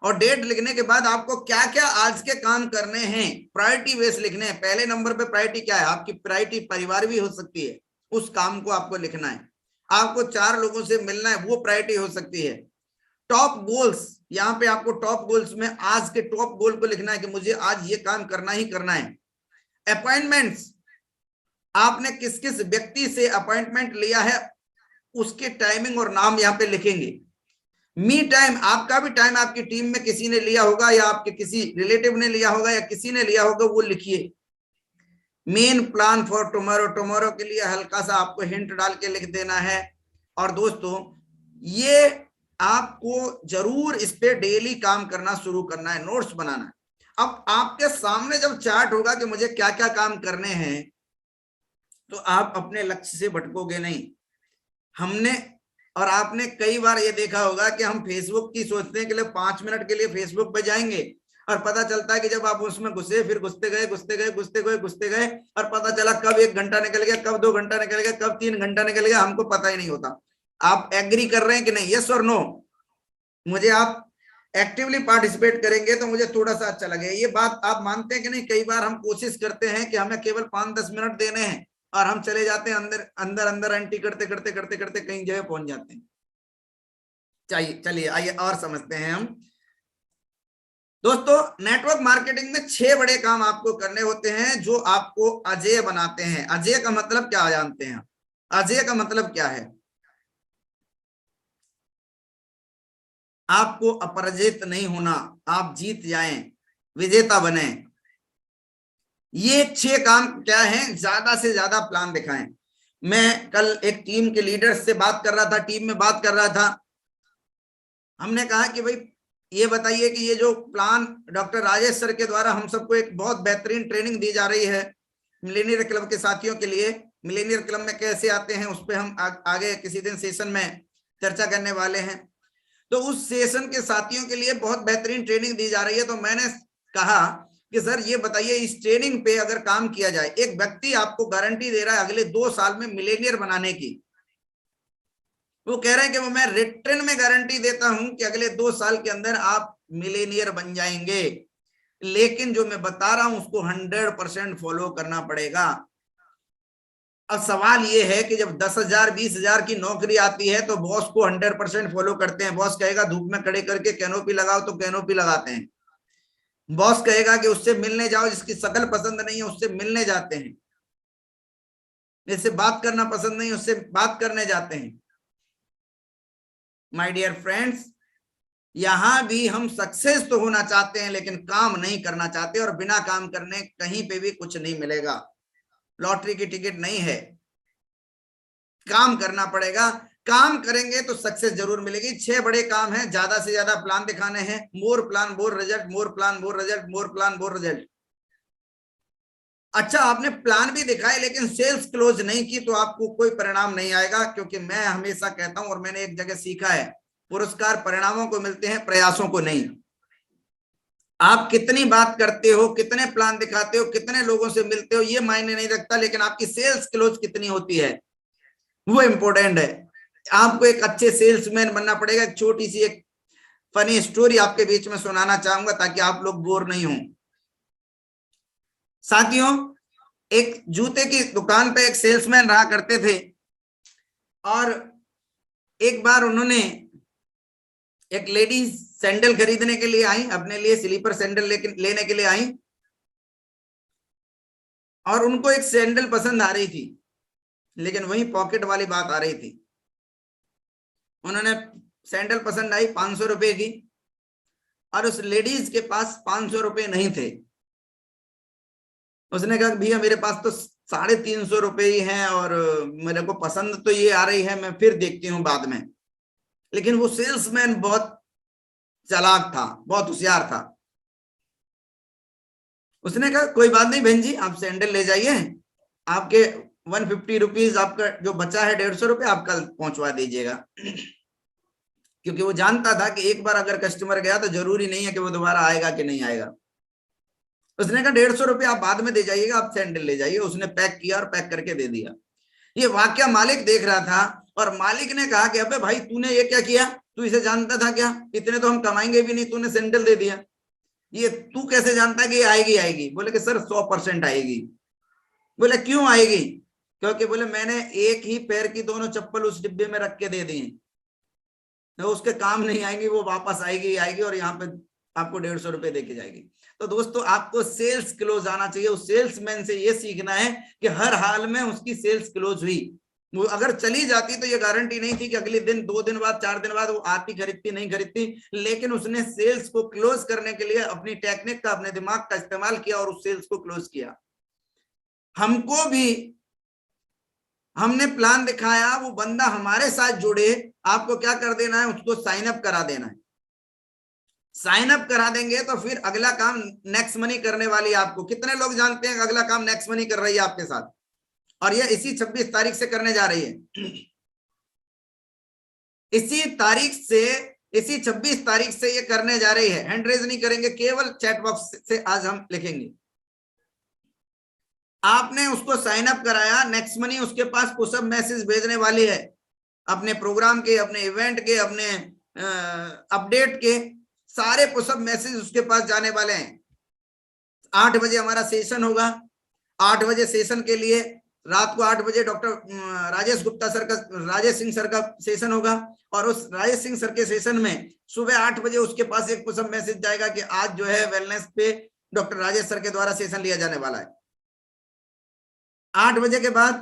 और डेट लिखने के बाद आपको क्या क्या आज के काम करने हैं, प्रायोरिटी बेस लिखने हैं। पहले नंबर पे प्रायोरिटी क्या है? आपकी प्रायोरिटी परिवार भी हो सकती है, उस काम को आपको लिखना है। आपको 4 लोगों से मिलना है, वो प्रायोरिटी हो सकती है। टॉप गोल्स, यहाँ पे आपको टॉप गोल्स में आज के टॉप गोल को लिखना है कि मुझे आज ये काम करना ही करना है। अपॉइंटमेंट्स, आपने किस किस व्यक्ति से अपॉइंटमेंट लिया है उसके टाइमिंग और नाम यहाँ पे लिखेंगे। मी टाइम, आपका भी टाइम आपकी टीम में किसी ने लिया होगा या आपके किसी रिलेटिव ने लिया होगा या किसी ने लिया होगा, वो लिखिए। Main plan for tomorrow, tomorrow के लिए हल्का सा आपको हिंट डाल के लिख देना है। और दोस्तों, ये आपको जरूर इस पे डेली काम करना शुरू करना है, नोट्स बनाना है। अब आपके सामने जब चार्ट होगा कि मुझे क्या क्या काम करने हैं, तो आप अपने लक्ष्य से भटकोगे नहीं। हमने और आपने कई बार ये देखा होगा कि हम फेसबुक की सोचते हैं कि 5 मिनट के लिए फेसबुक पे जाएंगे, और पता चलता है कि जब आप उसमें घुसे, फिर घुसते गए और पता चला कब 1 घंटा निकल गया, कब 2 घंटा निकल गया, कब 3 घंटा निकल गया, हमको पता ही नहीं होता। आप एग्री कर रहे हैं कि नहीं? यस और नो? मुझे आप एक्टिवली पार्टिसिपेट करेंगे तो मुझे थोड़ा सा अच्छा लगेगा। ये बात आप मानते हैं कि नहीं? कई बार हम कोशिश करते हैं कि हमें केवल 5-10 मिनट देने हैं और हम चले जाते हैं अंदर एंट्री करते कहीं जगह पहुंच जाते हैं। चलिए आइए और समझते हैं हम। दोस्तों, नेटवर्क मार्केटिंग में 6 बड़े काम आपको करने होते हैं जो आपको अजेय बनाते हैं। अजेय का मतलब क्या जानते हैं? अजेय का मतलब क्या है? आपको अपराजित नहीं होना, आप जीत जाएं, विजेता बने। ये 6 काम क्या है? ज्यादा से ज्यादा प्लान दिखाएं। मैं कल एक टीम के लीडर्स से बात कर रहा था, टीम में बात कर रहा था। हमने कहा कि भाई ये बताइए कि ये जो प्लान डॉक्टर राजेश सर के द्वारा हम सबको एक बहुत बेहतरीन ट्रेनिंग दी जा रही है मिलेनियर क्लब के साथियों के लिए, मिलेनियर क्लब में कैसे आते हैं उस पर हम आगे किसी दिन सेशन में चर्चा करने वाले हैं। तो उस सेशन के साथियों के लिए बहुत बेहतरीन ट्रेनिंग दी जा रही है। तो मैंने कहा कि सर ये बताइए, इस ट्रेनिंग पे अगर काम किया जाए, एक व्यक्ति आपको गारंटी दे रहा है अगले 2 साल में मिलेनियर बनाने की। वो कह रहे हैं कि वो मैं रिटर्न में गारंटी देता हूं कि अगले 2 साल के अंदर आप मिलेनियर बन जाएंगे, लेकिन जो मैं बता रहा हूं उसको 100% फॉलो करना पड़ेगा। अब सवाल ये है कि जब 10,000 20,000 की नौकरी आती है तो बॉस को 100% फॉलो करते हैं। बॉस कहेगा धूप में खड़े करके कैनोपी लगाओ तो कैनोपी लगाते हैं। बॉस कहेगा कि उससे मिलने जाओ, जिसकी शक्ल पसंद नहीं है उससे मिलने जाते हैं, जिससे बात करना पसंद नहीं उससे बात करने जाते हैं। माय डियर फ्रेंड्स, यहां भी हम सक्सेस तो होना चाहते हैं लेकिन काम नहीं करना चाहते, और बिना काम करने कहीं पे भी कुछ नहीं मिलेगा। लॉटरी की टिकट नहीं है, काम करना पड़ेगा। काम करेंगे तो सक्सेस जरूर मिलेगी। 6 बड़े काम हैं, ज्यादा से ज्यादा प्लान दिखाने हैं। मोर प्लान मोर रिजल्ट, मोर प्लान मोर रिजल्ट, मोर प्लान मोर रिजल्ट। अच्छा, आपने प्लान भी दिखाए लेकिन सेल्स क्लोज नहीं की तो आपको कोई परिणाम नहीं आएगा, क्योंकि मैं हमेशा कहता हूं और मैंने एक जगह सीखा है, पुरस्कार परिणामों को मिलते हैं, प्रयासों को नहीं। आप कितनी बात करते हो, कितने प्लान दिखाते हो, कितने लोगों से मिलते हो, ये मायने नहीं रखता, लेकिन आपकी सेल्स क्लोज कितनी होती है वो इंपॉर्टेंट है। आपको एक अच्छे सेल्समैन बनना पड़ेगा। एक छोटी सी एक फनी स्टोरी आपके बीच में सुनाना चाहूंगा ताकि आप लोग बोर नहीं हो। साथियों, एक जूते की दुकान पे एक सेल्समैन रहा करते थे, और एक बार उन्होंने एक लेडी सैंडल खरीदने के लिए आई, अपने लिए स्लीपर सैंडल लेने के लिए आई, और उनको एक सैंडल पसंद आ रही थी, लेकिन वही पॉकेट वाली बात आ रही थी। उन्होंने सैंडल पसंद आई 500 रुपए की, और उस लेडीज के पास 500 रुपए नहीं थे। उसने कहा भैया मेरे पास तो 350 रुपए ही हैं और मेरे को पसंद तो ये आ रही है, मैं फिर देखती हूँ बाद में। लेकिन वो सेल्समैन बहुत चालाक था, बहुत होशियार था। उसने कहा कोई बात नहीं बहन जी, आप सैंडल ले जाइए, आपके ₹150 आपका जो बचा है, ₹150 आप कल पहुंचवा दीजिएगा। क्योंकि वो जानता था कि एक बार अगर कस्टमर गया तो जरूरी नहीं है कि वो दोबारा आएगा कि नहीं आएगा। उसने कहा ₹150 आप बाद में दे जाइएगा, आप सैंडल ले जाइए। उसने पैक किया और पैक करके दे दिया। ये वाकया मालिक देख रहा था और मालिक ने कहा कि अबे भाई तूने ये क्या किया, तू इसे जानता था क्या, इतने तो हम कमाएंगे भी नहीं, तूने सैंडल दे दिया, ये तू कैसे जानता है कि ये आएगी आएगी? बोले कि सर 100% आएगी। बोले क्यों आएगी? क्योंकि बोले मैंने एक ही पैर की दोनों चप्पल उस डिब्बे में रख के दे दी, तो उसके काम नहीं आएगी, वो वापस आएगी आएगी और यहाँ पे आपको ₹150 दे के जाएगी। तो दोस्तों आपको सेल्स क्लोज आना चाहिए। उस सेल्समैन से ये सीखना है कि हर हाल में उसकी सेल्स क्लोज हुई। वो अगर चली जाती तो ये गारंटी नहीं थी कि अगले दिन, 2 दिन बाद, 4 दिन बाद वो आती, खरीदती नहीं खरीदती, लेकिन उसने सेल्स को क्लोज करने के लिए अपनी टेक्निक का, अपने दिमाग का इस्तेमाल किया और उस सेल्स को क्लोज किया। हमको भी हमने प्लान दिखाया, वो बंदा हमारे साथ जुड़े, आपको क्या कर देना है, उसको साइन अप करा देना है। साइन अप करा देंगे तो फिर अगला काम नेक्स्ट मनी करने वाली आपको। कितने लोग जानते हैं अगला काम नेक्स्ट मनी कर रही है आपके साथ, और ये इसी 26 तारीख से करने जा रही है। इसी 26 तारीख से ये करने जा रही है। हैंड रेज नहीं करेंगे, केवल चैट बॉक्स से आज हम लिखेंगे। आपने उसको साइन अप कराया, नेक्स्ट मनी उसके पास पुशअप मैसेज भेजने वाली है, अपने प्रोग्राम के, अपने इवेंट के, अपने अपडेट के सारे पुशअप मैसेज उसके पास जाने वाले हैं। 8 बजे हमारा सेशन होगा। 8 बजे सेशन के लिए, रात को 8 बजे डॉक्टर राजेश सिंह सर का सेशन होगा, और उस राजेश सिंह सर के सेशन में सुबह 8 बजे उसके पास एक पुशअप मैसेज जाएगा कि आज जो है वेलनेस पे डॉक्टर राजेश सर के द्वारा सेशन लिया जाने वाला है। 8 बजे के बाद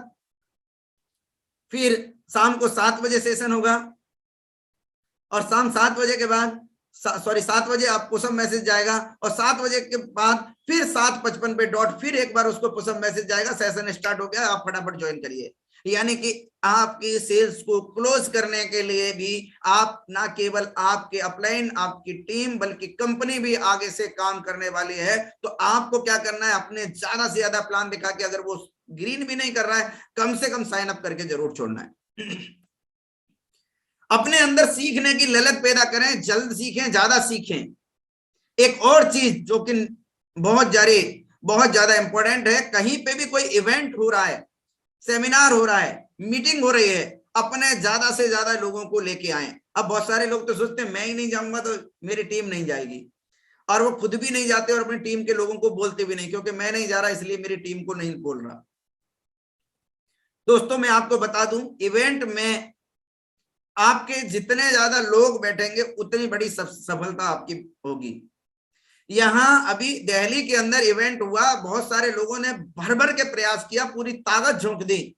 फिर शाम को 7 बजे सेशन होगा, और शाम 7 बजे के बाद 7 बजे आप पुशअप मैसेज जाएगा, और 7 बजे के बाद फिर 7:55 पे डॉट फिर एक बार उसको पुशअप मैसेज जाएगा, सेशन स्टार्ट हो गया, आप फटाफट ज्वाइन करिए। यानी कि आपकी सेल्स को क्लोज करने के लिए भी आप, ना केवल आपके अपलाइन, आपकी टीम, बल्कि कंपनी भी आगे से काम करने वाली है। तो आपको क्या करना है, अपने ज्यादा से ज्यादा प्लान दिखा के, अगर वो ग्रीन भी नहीं कर रहा है, कम से कम साइन अप करके जरूर छोड़ना है। अपने अंदर सीखने की ललक पैदा करें, जल्द सीखें, ज्यादा सीखें। एक और चीज जो कि बहुत ज्यादा इंपॉर्टेंट है, कहीं पे भी कोई इवेंट हो रहा है, सेमिनार हो रहा है, मीटिंग हो रही है, अपने ज्यादा से ज्यादा लोगों को लेके आए। अब बहुत सारे लोग तो सोचते हैं मैं ही नहीं जाऊंगा तो मेरी टीम नहीं जाएगी, और वो खुद भी नहीं जाते और अपनी टीम के लोगों को बोलते भी नहीं, क्योंकि मैं नहीं जा रहा इसलिए मेरी टीम को नहीं बोल रहा। दोस्तों मैं आपको बता दूं, इवेंट में आपके जितने ज्यादा लोग बैठेंगे उतनी बड़ी सफलता आपकी होगी। यहां अभी दिल्ली के अंदर इवेंट हुआ, बहुत सारे लोगों ने भर भर के प्रयास किया, पूरी ताकत झोंक दी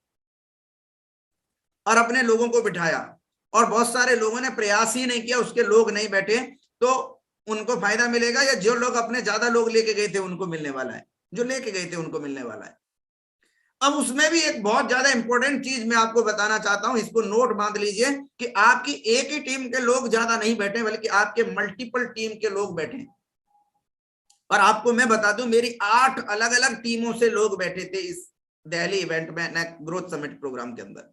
और अपने लोगों को बिठाया, और बहुत सारे लोगों ने प्रयास ही नहीं किया, उसके लोग नहीं बैठे, तो उनको फायदा मिलेगा, या जो लोग अपने ज्यादा लोग लेके गए थे उनको मिलने वाला है, जो लेके गए थे उनको मिलने वाला है। अब उसमें भी एक बहुत ज्यादा इंपॉर्टेंट चीज मैं आपको बताना चाहता हूं, इसको नोट बांध लीजिए कि आपकी एक ही टीम के लोग ज्यादा नहीं बैठे, बल्कि आपके मल्टीपल टीम के लोग बैठे। और आपको मैं बता दूं, मेरी 8 अलग अलग टीमों से लोग बैठे थे इस दिल्ली इवेंट में, ग्रोथ समिट प्रोग्राम के अंदर।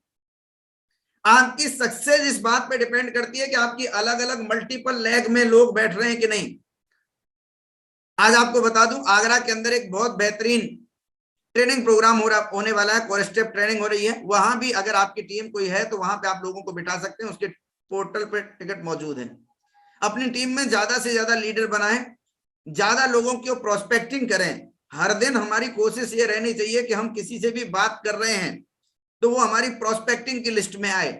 आपकी सक्सेस इस बात पे डिपेंड करती है कि आपकी अलग अलग मल्टीपल लेग में लोग बैठ रहे हैं कि नहीं। आज आपको बता दूं, आगरा के अंदर एक बहुत बेहतरीन ट्रेनिंग प्रोग्राम होने वाला है, कोर स्टेप ट्रेनिंग हो रही है। वहां भी अगर आपकी टीम कोई है तो वहां पे आप लोगों को बिठा सकते हैं, उसके पोर्टल पे टिकट मौजूद है। अपनी टीम में ज्यादा से ज्यादा लीडर बनाएं, ज्यादा लोगों की प्रोस्पेक्टिंग करें। हर दिन हमारी कोशिश ये रहनी चाहिए कि हम किसी से भी बात कर रहे हैं तो वो हमारी प्रोस्पेक्टिंग की लिस्ट में आए।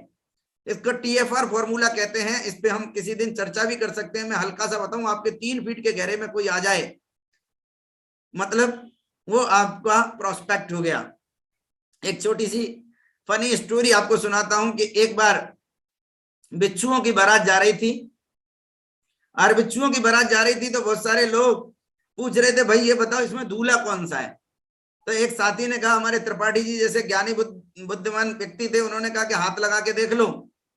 इसको TFR फॉर्मूला कहते हैं, इस पे हम किसी दिन चर्चा भी कर सकते हैं। मैं हल्का सा बताऊं, आपके 3 फीट के गहरे में कोई आ जाए, मतलब वो आपका प्रोस्पेक्ट हो गया। एक छोटी सी फनी स्टोरी आपको सुनाता हूं कि एक बार बिच्छुओं की बारात जा रही थी, और बिच्छुओं की बारात जा रही थी तो बहुत सारे लोग पूछ रहे थे, भाई ये बताओ इसमें दूल्हा कौन सा है। तो एक साथी ने कहा, हमारे त्रिपाठी जी जैसे ज्ञानी बुद्धिमान व्यक्ति थे, उन्होंने कहा कि हाथ लगा के देख लो,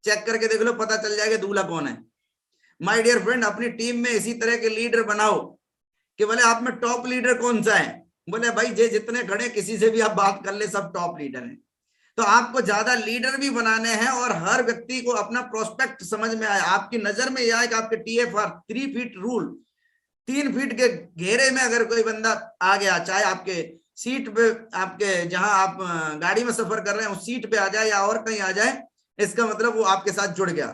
चेक करके देख लो, पता चल जाएगा दूल्हा कौन है। माय डियर फ्रेंड, अपनी टीम में इसी तरह के लीडर बनाओ कि बोले आप में टॉप लीडर कौन सा है। बोले भाई जे जितने खड़े किसी से भी आप बात कर ले, सब टॉप लीडर हैं। तो आपको ज्यादा लीडर भी बनाने हैं और हर व्यक्ति को अपना प्रोस्पेक्ट समझ में आए, आपकी नजर में यह आए कि आपके TFR 3 फीट रूल, 3 फीट के घेरे में अगर कोई बंदा आ गया, चाहे आपके सीट पे, आपके जहां आप गाड़ी में सफर कर रहे हैं उस सीट पे आ जाए या और कहीं आ जाए, इसका मतलब वो आपके साथ जुड़ गया।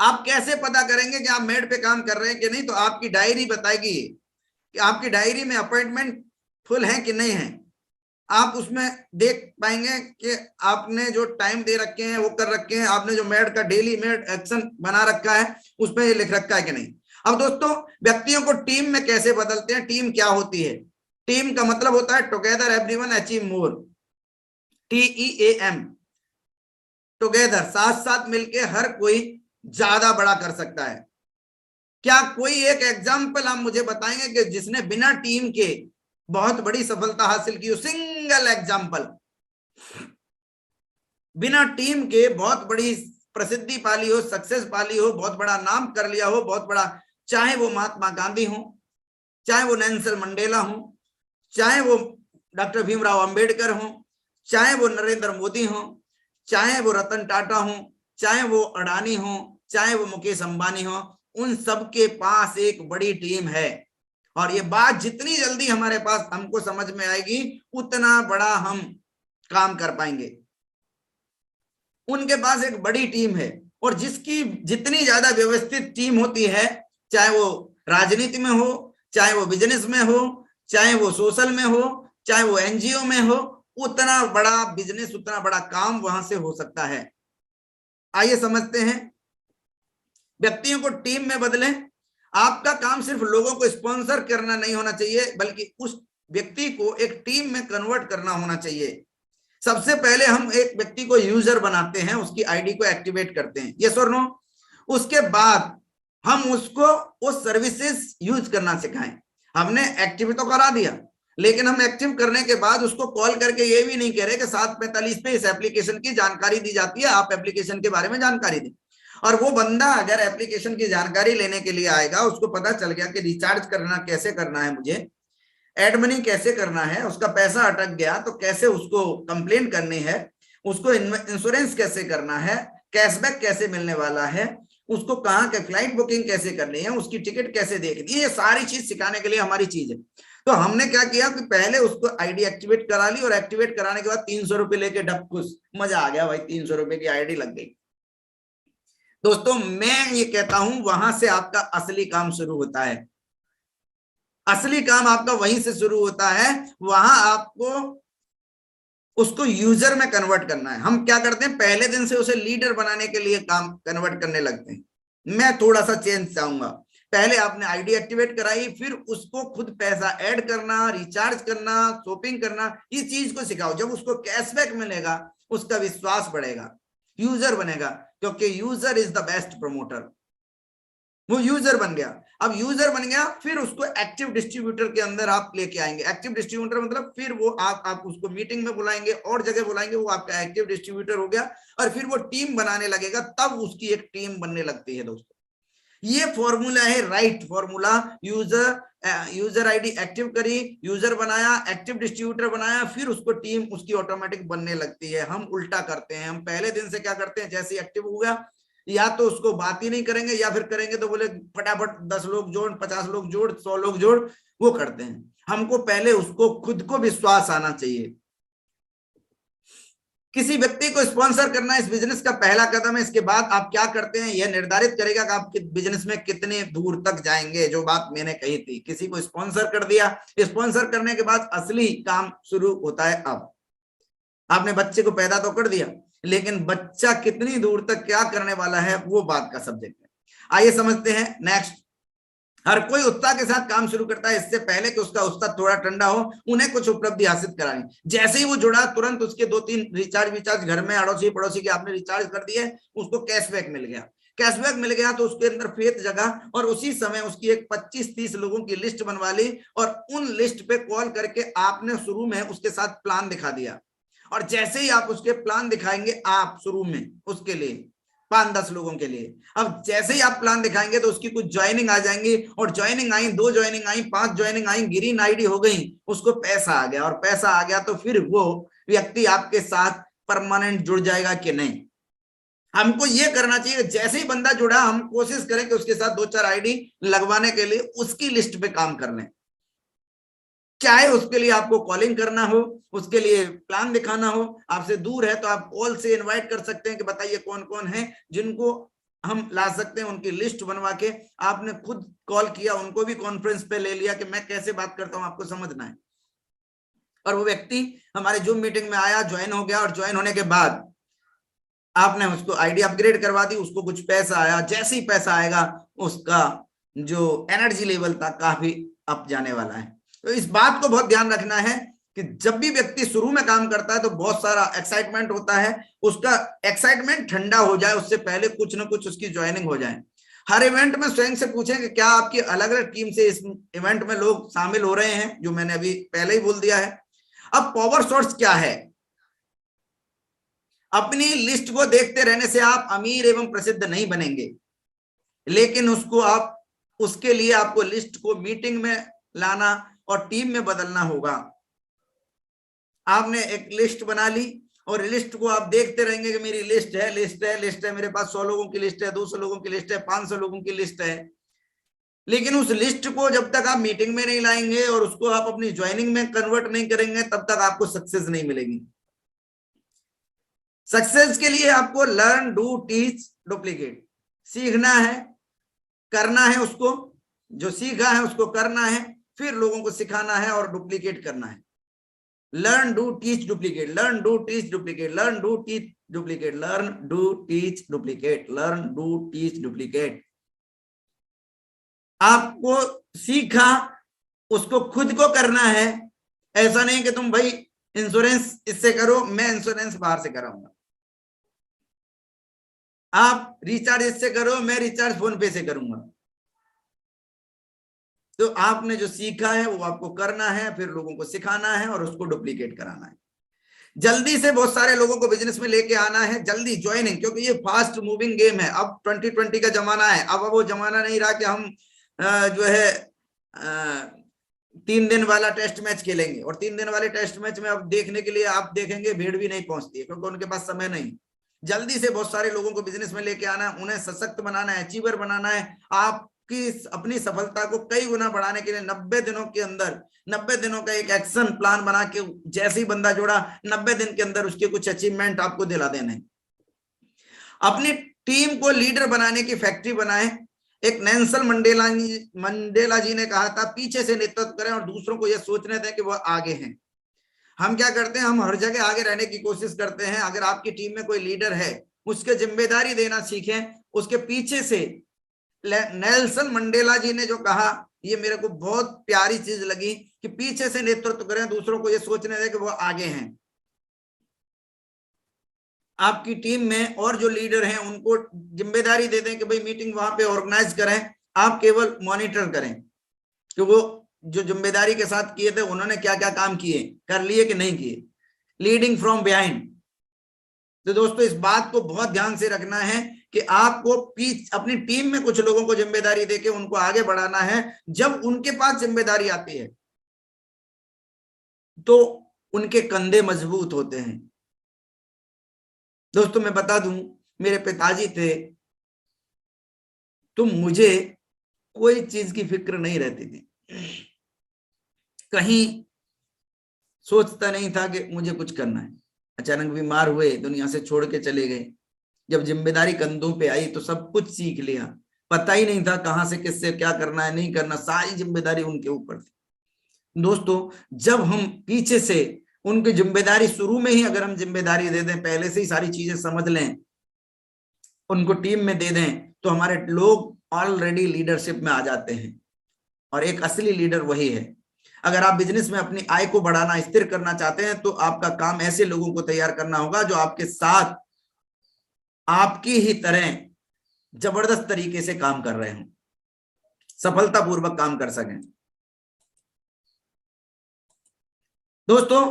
आप कैसे पता करेंगे कि आप मेड पे काम कर रहे हैं कि नहीं? तो आपकी डायरी बताएगी कि आपकी डायरी में अपॉइंटमेंट फुल है कि नहीं है। आप उसमें देख पाएंगे कि आपने जो टाइम दे रखे हैं वो कर रखे हैं, आपने जो मेड का डेली मेड एक्शन बना रखा है उसमें ये लिख रखा है कि नहीं। अब दोस्तों, व्यक्तियों को टीम में कैसे बदलते हैं? टीम क्या होती है? टीम का मतलब होता है together everyone achieve more, TEAM, together, साथ साथ मिलके हर कोई ज्यादा बड़ा कर सकता है। क्या कोई एक एग्जाम्पल आप मुझे बताएंगे कि जिसने बिना टीम के बहुत बड़ी सफलता हासिल की हो? सिंगल एग्जाम्पल, बिना टीम के बहुत बड़ी प्रसिद्धि पाली हो, सक्सेस पाली हो, बहुत बड़ा नाम कर लिया हो, बहुत बड़ा, चाहे वो महात्मा गांधी हो, चाहे वो नेल्सन मंडेला हो, चाहे वो डॉक्टर भीमराव अंबेडकर हो, चाहे वो नरेंद्र मोदी हो, चाहे वो रतन टाटा हो, चाहे वो अडानी हो, चाहे वो मुकेश अंबानी हो, उन सबके पास एक बड़ी टीम है। और ये बात जितनी जल्दी हमारे पास हमको समझ में आएगी उतना बड़ा हम काम कर पाएंगे। उनके पास एक बड़ी टीम है, और जिसकी जितनी ज्यादा व्यवस्थित टीम होती है, चाहे वो राजनीति में हो, चाहे वो बिजनेस में हो, चाहे वो सोशल में हो, चाहे वो NGO में हो, उतना बड़ा बिजनेस, उतना बड़ा काम वहां से हो सकता है। आइए समझते हैं, व्यक्तियों को टीम में बदलें। आपका काम सिर्फ लोगों को स्पॉन्सर करना नहीं होना चाहिए, बल्कि उस व्यक्ति को एक टीम में कन्वर्ट करना होना चाहिए। सबसे पहले हम एक व्यक्ति को यूजर बनाते हैं, उसकी आईडी को एक्टिवेट करते हैं, यस और नो। उसके बाद हम उसको वो सर्विसेज यूज करना सिखाएं। हमने एक्टिव तो करा दिया, लेकिन हम एक्टिव करने के बाद उसको कॉल करके ये भी नहीं कह रहे कि 7:45 पे इस एप्लीकेशन की जानकारी दी जाती है, आप एप्लीकेशन के बारे में जानकारी दें। और वो बंदा अगर एप्लीकेशन की जानकारी लेने के लिए आएगा, उसको पता चल गया कि रिचार्ज करना कैसे करना है, मुझे एड मनी कैसे करना है, उसका पैसा अटक गया तो कैसे उसको कंप्लेंट करनी है, उसको इंश्योरेंस कैसे करना है, कैशबैक कैसे मिलने वाला है, उसको कहाँ के फ्लाइट बुकिंग कैसे करनी है, उसकी टिकट कैसे देखनी है, ये सारी चीज सिखाने के लिए हमारी चीज है। तो हमने क्या किया कि पहले उसको आईडी एक्टिवेट करा ली, और एक्टिवेट कराने के बाद 300 रुपए लेके डबकुस, मजा आ गया भाई, 300 रुपए की आईडी लग गई। दोस्तों, मैं ये कहता हूं वहां से आपका असली काम शुरू होता है। असली काम आपका वहीं से शुरू होता है, वहां आपको उसको यूजर में कन्वर्ट करना है। हम क्या करते हैं, पहले दिन से उसे लीडर बनाने के लिए काम कन्वर्ट करने लगते हैं। मैं थोड़ा सा चेंज चाहूंगा, पहले आपने आईडी एक्टिवेट कराई, फिर उसको खुद पैसा ऐड करना, रिचार्ज करना, शॉपिंग करना, इस चीज को सिखाओ। जब उसको कैशबैक मिलेगा, उसका विश्वास बढ़ेगा, यूजर बनेगा, क्योंकि user is the best promoter. वो यूजर बन गया। अब यूजर बन गया, फिर उसको एक्टिव डिस्ट्रीब्यूटर के अंदर आप लेके आएंगे। एक्टिव डिस्ट्रीब्यूटर मतलब फिर वो आप उसको मीटिंग में बुलाएंगे और जगह बुलाएंगे, वो आपका एक्टिव डिस्ट्रीब्यूटर हो गया। और फिर वो टीम बनाने लगेगा, तब उसकी एक टीम बनने लगती है। दोस्तों, ये फॉर्मूला है, right formula. User ID active करी, यूजर बनाया, एक्टिव डिस्ट्रीब्यूटर बनाया, फिर उसको टीम उसकी ऑटोमेटिक बनने लगती है। हम उल्टा करते हैं, हम पहले दिन से क्या करते हैं, जैसे एक्टिव हो गया, या तो उसको बात ही नहीं करेंगे, या फिर करेंगे तो बोले फटाफट 10 लोग जोड़, 50 लोग जोड़, 100 लोग जोड़, वो करते हैं। हमको पहले उसको खुद को विश्वास आना चाहिए। किसी व्यक्ति को स्पॉन्सर करना इस बिजनेस का पहला कदम है। इसके बाद आप क्या करते हैं, यह निर्धारित करेगा कि आप बिजनेस में कितने दूर तक जाएंगे। जो बात मैंने कही थी, किसी को स्पॉन्सर कर दिया, स्पॉन्सर करने के बाद असली काम शुरू होता है। अब आपने बच्चे को पैदा तो कर दिया, लेकिन बच्चा कितनी दूर तक क्या करने वाला है, वो बात का सब्जेक्ट है। आइए समझते हैं नेक्स्ट। हर कोई उत्साह के साथ काम शुरू करता है, इससे पहले कि उसका उत्साह थोड़ा ठंडा हो, उन्हें कुछ उपलब्धि हासिल करानी। जैसे ही वो जुड़ा, तुरंत उसके 2-3 रिचार्ज घर में अड़ोसी पड़ोसी के आपने रिचार्ज कर दिए, उसको कैशबैक मिल गया। कैशबैक मिल गया तो उसके अंदर फेथ जगा, और उसी समय उसकी एक 25-30 लोगों की लिस्ट बनवा ली, और उन लिस्ट पे कॉल करके आपने शुरू में उसके साथ प्लान दिखा दिया। और जैसे ही आप उसके प्लान दिखाएंगे, आप शुरू में उसके लिए 5-10 लोगों के लिए, अब जैसे ही आप प्लान दिखाएंगे तो उसकी कुछ ज्वाइनिंग आ जाएंगी, और joining I, 2 joining I, 5 joining I, green ID हो गई, उसको पैसा आ गया, और पैसा आ गया तो फिर वो व्यक्ति आपके साथ परमानेंट जुड़ जाएगा कि नहीं। हमको ये करना चाहिए, जैसे ही बंदा जुड़ा हम कोशिश करें कि उसके साथ 2-4 आईडी लगवाने के लिए उसकी लिस्ट पे काम कर लें। चाहे उसके लिए आपको कॉलिंग करना हो, उसके लिए प्लान दिखाना हो, आपसे दूर है तो आप कॉल से इनवाइट कर सकते हैं कि बताइए कौन कौन है जिनको हम ला सकते हैं, उनकी लिस्ट बनवा के आपने खुद कॉल किया, उनको भी कॉन्फ्रेंस पे ले लिया कि मैं कैसे बात करता हूं, आपको समझना है। और वो व्यक्ति हमारे जूम मीटिंग में आया, ज्वाइन हो गया, और ज्वाइन होने के बाद आपने उसको आईडी अपग्रेड करवा दी, उसको कुछ पैसा आया, जैसे ही पैसा आएगा उसका जो एनर्जी लेवल था काफी अप जाने वाला है। तो इस बात को बहुत ध्यान रखना है कि जब भी व्यक्ति शुरू में काम करता है तो बहुत सारा एक्साइटमेंट होता है, उसका एक्साइटमेंट ठंडा हो जाए उससे पहले कुछ ना कुछ उसकी ज्वाइनिंग हो जाए। हर इवेंट में स्वयं से पूछें कि क्या आपकी अलग अलग टीम से इस इवेंट में लोग शामिल हो रहे हैं, जो मैंने अभी पहले ही बोल दिया है। अब पावर सोर्स क्या है? अपनी लिस्ट को देखते रहने से आप अमीर एवं प्रसिद्ध नहीं बनेंगे, लेकिन उसके लिए आपको लिस्ट को मीटिंग में लाना और टीम में बदलना होगा। आपने एक लिस्ट बना ली और लिस्ट को आप देखते रहेंगे कि मेरी लिस्ट है, मेरे पास 100 लोगों की लिस्ट है, 200 लोगों की लिस्ट है, 500 लोगों की लिस्ट है, लेकिन उस लिस्ट को जब तक आप मीटिंग में नहीं लाएंगे और उसको आप अपनी ज्वाइनिंग में कन्वर्ट नहीं करेंगे तब तक आपको सक्सेस नहीं मिलेगी। सक्सेस के लिए आपको लर्न, डू, टीच, डुप्लीकेट सीखना है, करना है, उसको जो सीखा है उसको करना है, फिर लोगों को सिखाना है और डुप्लीकेट करना है। Learn, do, teach, duplicate, learn, do, teach, duplicate, learn, do, teach, duplicate, learn, do, teach, duplicate, learn, do, teach, duplicate. आपको सीखा उसको खुद को करना है। ऐसा नहीं कि तुम भाई इंश्योरेंस इससे करो, मैं इंश्योरेंस बाहर से कराऊंगा, आप रिचार्ज इससे करो, मैं रिचार्ज फोन पे से करूंगा। तो आपने जो सीखा है वो आपको करना है, फिर लोगों को सिखाना है और उसको डुप्लीकेट कराना है। जल्दी से बहुत सारे लोगों को बिजनेस में लेके आना है, जल्दी ज्वाइनिंग, क्योंकि ये फास्ट मूविंग गेम है। अब 2020 का जमाना है। अब वो जमाना नहीं रहा कि हम जो है 3 दिन वाला टेस्ट मैच खेलेंगे, और 3 दिन वाले टेस्ट मैच में अब देखने के लिए आप देखेंगे भीड़ भी नहीं पहुंचती है, क्योंकि उनके पास समय नहीं। जल्दी से बहुत सारे लोगों को बिजनेस में लेके आना है, उन्हें सशक्त बनाना है, अचीवर बनाना है। आपकी अपनी सफलता को कई गुना बढ़ाने के लिए 90 दिनों के अंदर 90 दिनों का एक एक्शन प्लान बना के जैसे ही बंदा जुड़ा 90 दिन के अंदर उसके कुछ अचीवमेंट आपको दिला देने हैं। अपनी टीम को लीडर बनाने की फैक्ट्री बनाए। एक नेल्सन मंडेला जी ने कहा था, पीछे से नेतृत्व करें और दूसरों को यह सोचने दें कि वह आगे हैं। हम क्या करते हैं, हम हर जगह आगे रहने की कोशिश करते हैं। अगर आपकी टीम में कोई लीडर है उसके जिम्मेदारी देना सीखें। उसके पीछे से नेल्सन मंडेला जी ने जो कहा, ये मेरे को बहुत प्यारी चीज लगी कि पीछे से नेतृत्व करें, दूसरों को ये सोचने दें कि वो आगे हैं। आपकी टीम में और जो लीडर हैं उनको जिम्मेदारी दे दें कि भाई मीटिंग वहां पे ऑर्गेनाइज करें, आप केवल मॉनिटर करें कि वो जो जिम्मेदारी के साथ किए थे उन्होंने क्या क्या काम किए, कर लिए कि नहीं किए। Leading from behind. तो दोस्तों इस बात को बहुत ध्यान से रखना है कि आपको अपनी टीम में कुछ लोगों को जिम्मेदारी देके उनको आगे बढ़ाना है। जब उनके पास जिम्मेदारी आती है तो उनके कंधे मजबूत होते हैं। दोस्तों मैं बता दूं, मेरे पिताजी थे तो मुझे कोई चीज की फिक्र नहीं रहती थी, कहीं सोचता नहीं था कि मुझे कुछ करना है। अचानक बीमार हुए, दुनिया से छोड़ के चले गए। जब जिम्मेदारी कंधों पे आई तो सब कुछ सीख लिया। पता ही नहीं था कहां से किससे क्या करना है, नहीं करना, सारी जिम्मेदारी उनके ऊपर थी। दोस्तों जब हम पीछे से उनकी जिम्मेदारी शुरू में ही अगर हम जिम्मेदारी दे दें, पहले से ही सारी चीजें समझ लें, उनको टीम में दे दें, तो हमारे लोग ऑलरेडी लीडरशिप में आ जाते हैं। और एक असली लीडर वही है। अगर आप बिजनेस में अपनी आय को बढ़ाना, स्थिर करना चाहते हैं तो आपका काम ऐसे लोगों को तैयार करना होगा जो आपके साथ आपकी ही तरह जबरदस्त तरीके से काम कर रहे हों, सफलतापूर्वक काम कर सकें। दोस्तों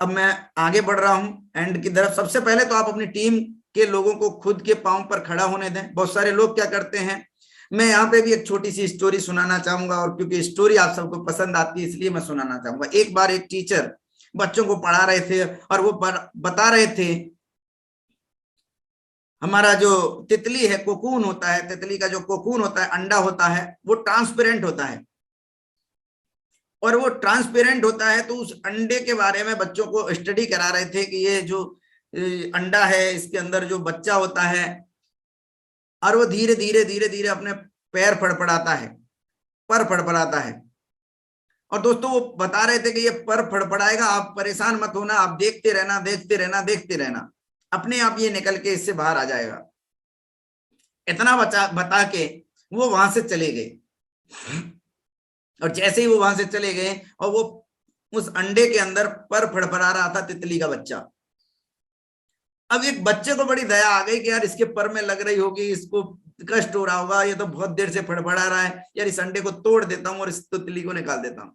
अब मैं आगे बढ़ रहा हूं एंड की तरफ। सबसे पहले तो आप अपनी टीम के लोगों को खुद के पांव पर खड़ा होने दें। बहुत सारे लोग क्या करते हैं, मैं यहाँ पे भी एक छोटी सी स्टोरी सुनाना चाहूंगा, और क्योंकि स्टोरी आप सबको पसंद आती है इसलिए मैं सुनाना चाहूंगा। एक बार एक टीचर बच्चों को पढ़ा रहे थे और वो बता रहे थे हमारा जो तितली है, कोकून होता है, तितली का जो कोकून होता है, अंडा होता है, वो ट्रांसपेरेंट होता है और वो ट्रांसपेरेंट होता है। तो उस अंडे के बारे में बच्चों को स्टडी करा रहे थे कि ये जो अंडा है इसके अंदर जो बच्चा होता है और वो धीरे धीरे धीरे धीरे अपने पैर फड़फड़ाता है, पर फड़फड़ाता है। और दोस्तों वो बता रहे थे कि ये पर फड़फड़ाएगा, आप परेशान मत होना, आप देखते रहना देखते रहना देखते रहना, अपने आप ये निकल के इससे बाहर आ जाएगा। इतना बता के वो वहां से चले गए। और जैसे ही वो वहां से चले गए और वो उस अंडे के अंदर पर फड़फड़ा रहा था तितली का बच्चा। अब एक बच्चे को बड़ी दया आ गई कि यार इसके पर में लग रही होगी, इसको कष्ट हो रहा होगा, ये तो बहुत देर से फड़फड़ा रहा है, यार इस अंडे को तोड़ देता हूं और इस तितली को निकाल देता हूं।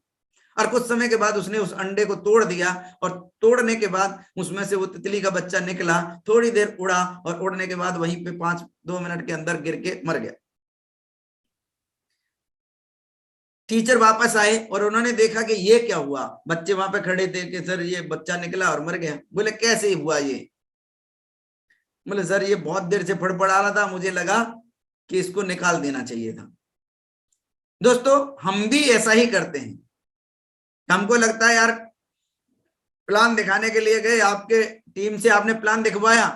और कुछ समय के बाद उसने उस अंडे को तोड़ दिया और तोड़ने के बाद उसमें से वो तितली का बच्चा निकला, थोड़ी देर उड़ा और उड़ने के बाद वहीं पे 2 मिनट के अंदर गिर के मर गया। टीचर वापस आए और उन्होंने देखा कि ये क्या हुआ। बच्चे वहां पे खड़े थे कि सर ये बच्चा निकला और मर गया। बोले कैसे हुआ ये? बोले सर ये बहुत देर से फड़फड़ा रहा था, मुझे लगा कि इसको निकाल देना चाहिए था। दोस्तों हम भी ऐसा ही करते हैं। हमको लगता है यार प्लान दिखाने के लिए गए, आपके टीम से आपने प्लान दिखवाया,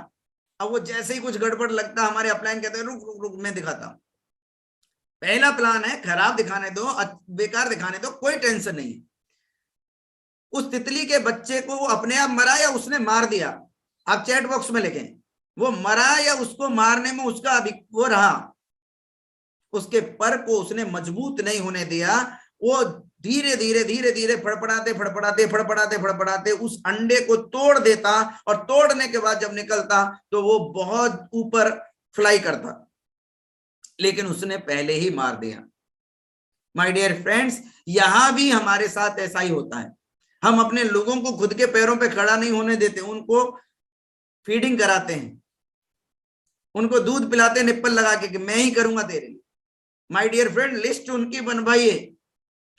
अब वो जैसे ही कुछ गड़बड़ लगता हमारे अपलाइन कहते हैं रुक रुक रुक मैं दिखाता हूं। पहला प्लान है खराब दिखाने दो, बेकार दिखाने दो, कोई टेंशन नहीं। उस तितली के बच्चे को वो अपने आप मरा या उसने मार दिया? आप चैट बॉक्स में लिखें, वो मरा या उसको मारने में उसका वो रहा, उसके पर को उसने मजबूत नहीं होने दिया। वो धीरे धीरे धीरे धीरे फड़फड़ाते फड़फड़ाते फड़फड़ाते फड़फड़ाते उस अंडे को तोड़ देता और तोड़ने के बाद जब निकलता तो वो बहुत ऊपर फ्लाई करता, लेकिन उसने पहले ही मार दिया। माय डियर फ्रेंड्स, यहां भी हमारे साथ ऐसा ही होता है। हम अपने लोगों को खुद के पैरों पे खड़ा नहीं होने देते, उनको फीडिंग कराते हैं, उनको दूध पिलाते हैं निप्पल लगा के कि मैं ही करूंगा तेरे लिए। माय डियर फ्रेंड, लिस्ट उनकी बनवाइए,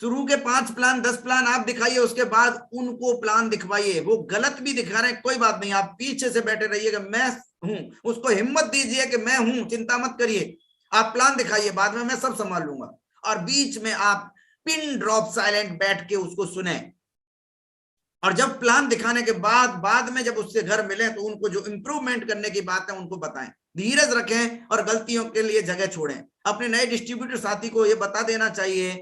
शुरू के 5 प्लान 10 प्लान आप दिखाइए, उसके बाद उनको प्लान दिखवाइए। वो गलत भी दिखा रहे हैं कोई बात नहीं, आप पीछे से बैठे रहिएगा, मैं हूं, उसको हिम्मत दीजिए कि मैं हूं, चिंता मत करिए, आप प्लान दिखाइए, बाद में मैं सब संभाल लूंगा। और बीच में आप पिन ड्रॉप साइलेंट बैठ के उसको सुने। और जब प्लान दिखाने के बाद में जब उससे घर मिले तो उनको जो इंप्रूवमेंट करने की बात है उनको बताएं, धीरज रखें और गलतियों के लिए जगह छोड़ें। अपने नए डिस्ट्रीब्यूटर साथी को यह बता देना चाहिए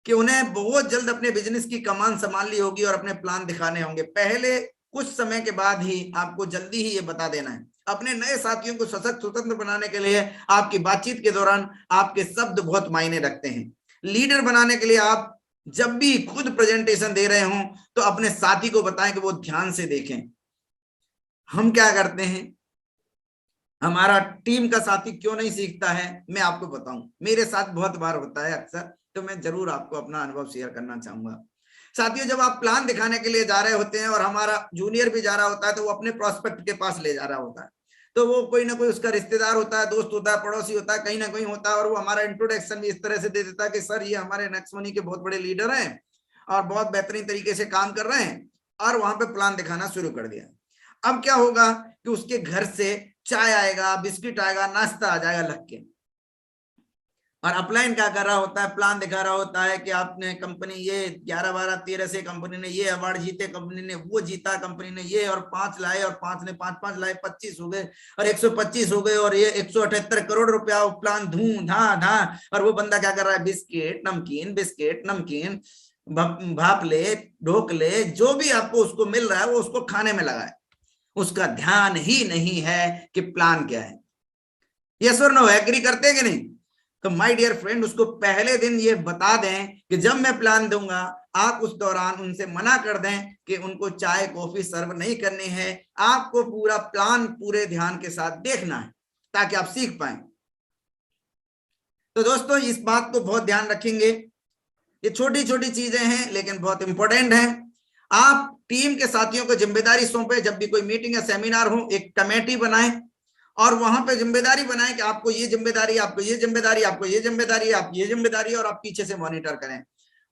कि उन्हें बहुत जल्द अपने बिजनेस की कमान संभालनी होगी और अपने प्लान दिखाने होंगे। पहले कुछ समय के बाद ही आपको जल्दी ही ये बता देना है। अपने नए साथियों को सशक्त स्वतंत्र बनाने के लिए आपकी बातचीत के दौरान आपके शब्द बहुत मायने रखते हैं। लीडर बनाने के लिए आप जब भी खुद प्रेजेंटेशन दे रहे हों तो अपने साथी को बताएं कि वो ध्यान से देखें। हम क्या करते हैं, हमारा टीम का साथी क्यों नहीं सीखता है, मैं आपको बताऊं, मेरे साथ बहुत बार होता है अक्सर, तो मैं जरूर आपको अपना अनुभव शेयर करना चाहूंगा। साथियों, जब आप प्लान दिखाने के लिए जा रहे होते हैं और हमारा जूनियर भी जा रहा होता है तो वो अपने प्रोस्पेक्ट के पास ले जा रहा होता है, तो वो कोई ना कोई उसका रिश्तेदार होता है, दोस्त होता है, पड़ोसी होता है, कहीं ना कहीं होता है, और वो हमारा इंट्रोडक्शन भी इस तरह से दे देता है कि सर ये हमारे नेक्स्ट मनी के बहुत बड़े लीडर हैं और बहुत बेहतरीन तरीके से काम कर रहे हैं, और वहां पे प्लान दिखाना शुरू कर दिया। अब क्या होगा कि उसके घर से चाय आएगा, बिस्किट आएगा, नाश्ता आ जाएगा लग के, और अपलाइन क्या कर रहा होता है, प्लान दिखा रहा होता है कि आपने कंपनी ये 11 12 13 से कंपनी ने ये अवार्ड जीते, कंपनी ने वो जीता, कंपनी ने ये, और 5 लाए, और 5 ने 5 लाए, 25 हो गए, और 125 हो गए, और ये 178 करोड़ रुपया प्लान धूम धा धा। और वो बंदा क्या कर रहा है, बिस्किट नमकीन, बिस्किट नमकीन, भापले ढोकले, जो भी आपको उसको मिल रहा है वो उसको खाने में लगा है, उसका ध्यान ही नहीं है कि प्लान क्या है। यस और नो, एग्री करते हैं कि नहीं? तो माय डियर फ्रेंड, उसको पहले दिन ये बता दें कि जब मैं प्लान दूंगा आप उस दौरान उनसे मना कर दें कि उनको चाय कॉफी सर्व नहीं करनी है, आपको पूरा प्लान पूरे ध्यान के साथ देखना है ताकि आप सीख पाए। तो दोस्तों इस बात को बहुत ध्यान रखेंगे, ये छोटी छोटी चीजें हैं लेकिन बहुत इंपॉर्टेंट हैं। आप टीम के साथियों को जिम्मेदारी सौंपे, जब भी कोई मीटिंग या सेमिनार हो एक कमेटी बनाएं और वहां पे जिम्मेदारी बनाएं कि आपको ये जिम्मेदारी, आपको ये जिम्मेदारी, आपको ये जिम्मेदारी, आपकी ये जिम्मेदारी, और आप पीछे से मॉनिटर करें।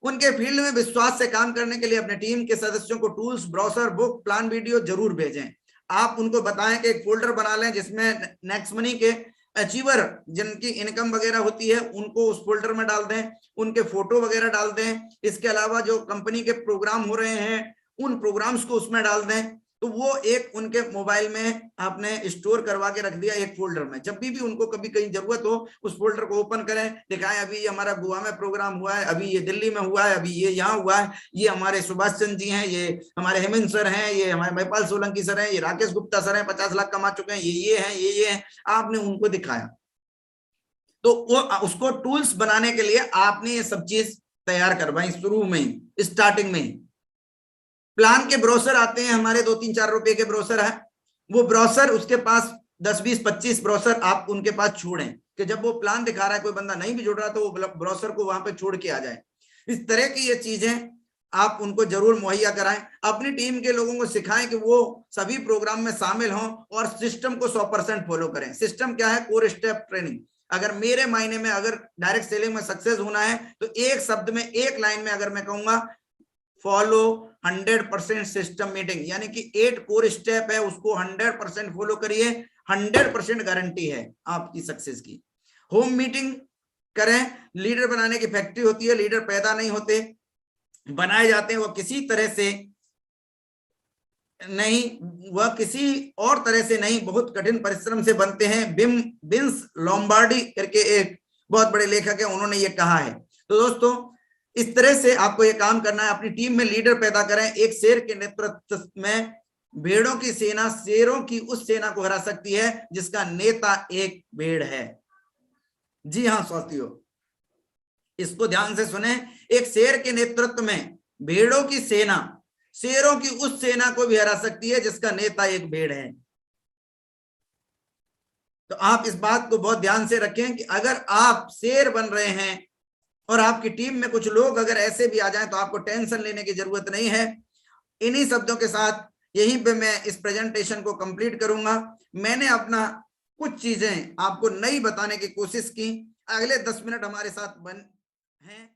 उनके फील्ड में विश्वास से काम करने के लिए अपने टीम के सदस्यों को tools, brochure, book, plan, video जरूर भेजें। आप उनको बताएं कि एक फोल्डर बना लें जिसमें नेक्स्ट मनी के अचीवर जिनकी इनकम वगैरह होती है उनको उस फोल्डर में डाल दें, उनके फोटो वगैरह डाल दें। इसके अलावा जो कंपनी के प्रोग्राम हो रहे हैं उन प्रोग्राम्स को उसमें डाल दें। तो वो एक उनके मोबाइल में आपने स्टोर करवा के रख दिया एक फोल्डर में। जब भी उनको कभी कहीं जरूरत हो उस फोल्डर को ओपन करें, दिखाएं अभी ये हमारा गोवा में प्रोग्राम हुआ है, अभी ये दिल्ली में हुआ है, अभी ये यहाँ हुआ है, ये हमारे सुभाष चंद्र जी हैं, ये हमारे हेमंत सर हैं, ये हमारे महिपाल सोलंकी सर हैं, ये राकेश गुप्ता सर हैं, 50 लाख कमा चुके हैं, ये हैं, ये हैं। आपने उनको दिखाया तो वो उसको टूल्स बनाने के लिए आपने ये सब चीज तैयार करवाई शुरू में ही, स्टार्टिंग में ही। प्लान के ब्रोशर आते हैं हमारे 2-3-4 रुपए के ब्रोशर है, वो ब्रोशर उसके पास 10-20-25 ब्रोशर आप उनके पास छोड़ें कि जब वो प्लान दिखा रहा है कोई बंदा नहीं भी जुड़ रहा तो वो ब्रोशर को वहां पे छोड़ के आ जाए। इस तरह की ये चीजें आप उनको जरूर मुहैया कराएं। अपनी टीम के लोगों को सिखाएं कि वो सभी प्रोग्राम में शामिल हों और सिस्टम को 100% फॉलो करें। सिस्टम क्या है? Core step training. अगर मेरे मायने में अगर डायरेक्ट सेलिंग में सक्सेस होना है तो एक शब्द में, एक लाइन में अगर मैं कहूंगा फॉलो 100% सिस्टम मीटिंग, यानी कि 8 कोर स्टेप है उसको 100% फॉलो करिए, 100% गारंटी है आपकी सक्सेस की। होम मीटिंग करें। लीडर बनाने की फैक्ट्री होती है, लीडर पैदा नहीं होते, बनाए जाते हैं। वो किसी तरह से नहीं, वह किसी और तरह से नहीं, बहुत कठिन परिश्रम से बनते हैं। विंस लोम्बार्डी करके एक बहुत बड़े लेखक है, उन्होंने ये कहा है। तो दोस्तों इस तरह से आपको ये काम करना है, अपनी टीम में लीडर पैदा करें। एक शेर के नेतृत्व में भेड़ों की सेना शेरों की उस सेना को हरा सकती है जिसका नेता एक भेड़ है। जी हाँ साथियों, इसको ध्यान से सुने। एक शेर के नेतृत्व में भेड़ों की सेना शेरों की उस सेना को भी हरा सकती है जिसका नेता एक भेड़ है। तो आप इस बात को बहुत ध्यान से रखें कि अगर आप शेर बन रहे हैं और आपकी टीम में कुछ लोग अगर ऐसे भी आ जाएं तो आपको टेंशन लेने की जरूरत नहीं है। इन्हीं शब्दों के साथ यहीं पे मैं इस प्रेजेंटेशन को कंप्लीट करूंगा। मैंने अपना कुछ चीजें आपको नई बताने की कोशिश की। अगले 10 मिनट हमारे साथ बन हैं।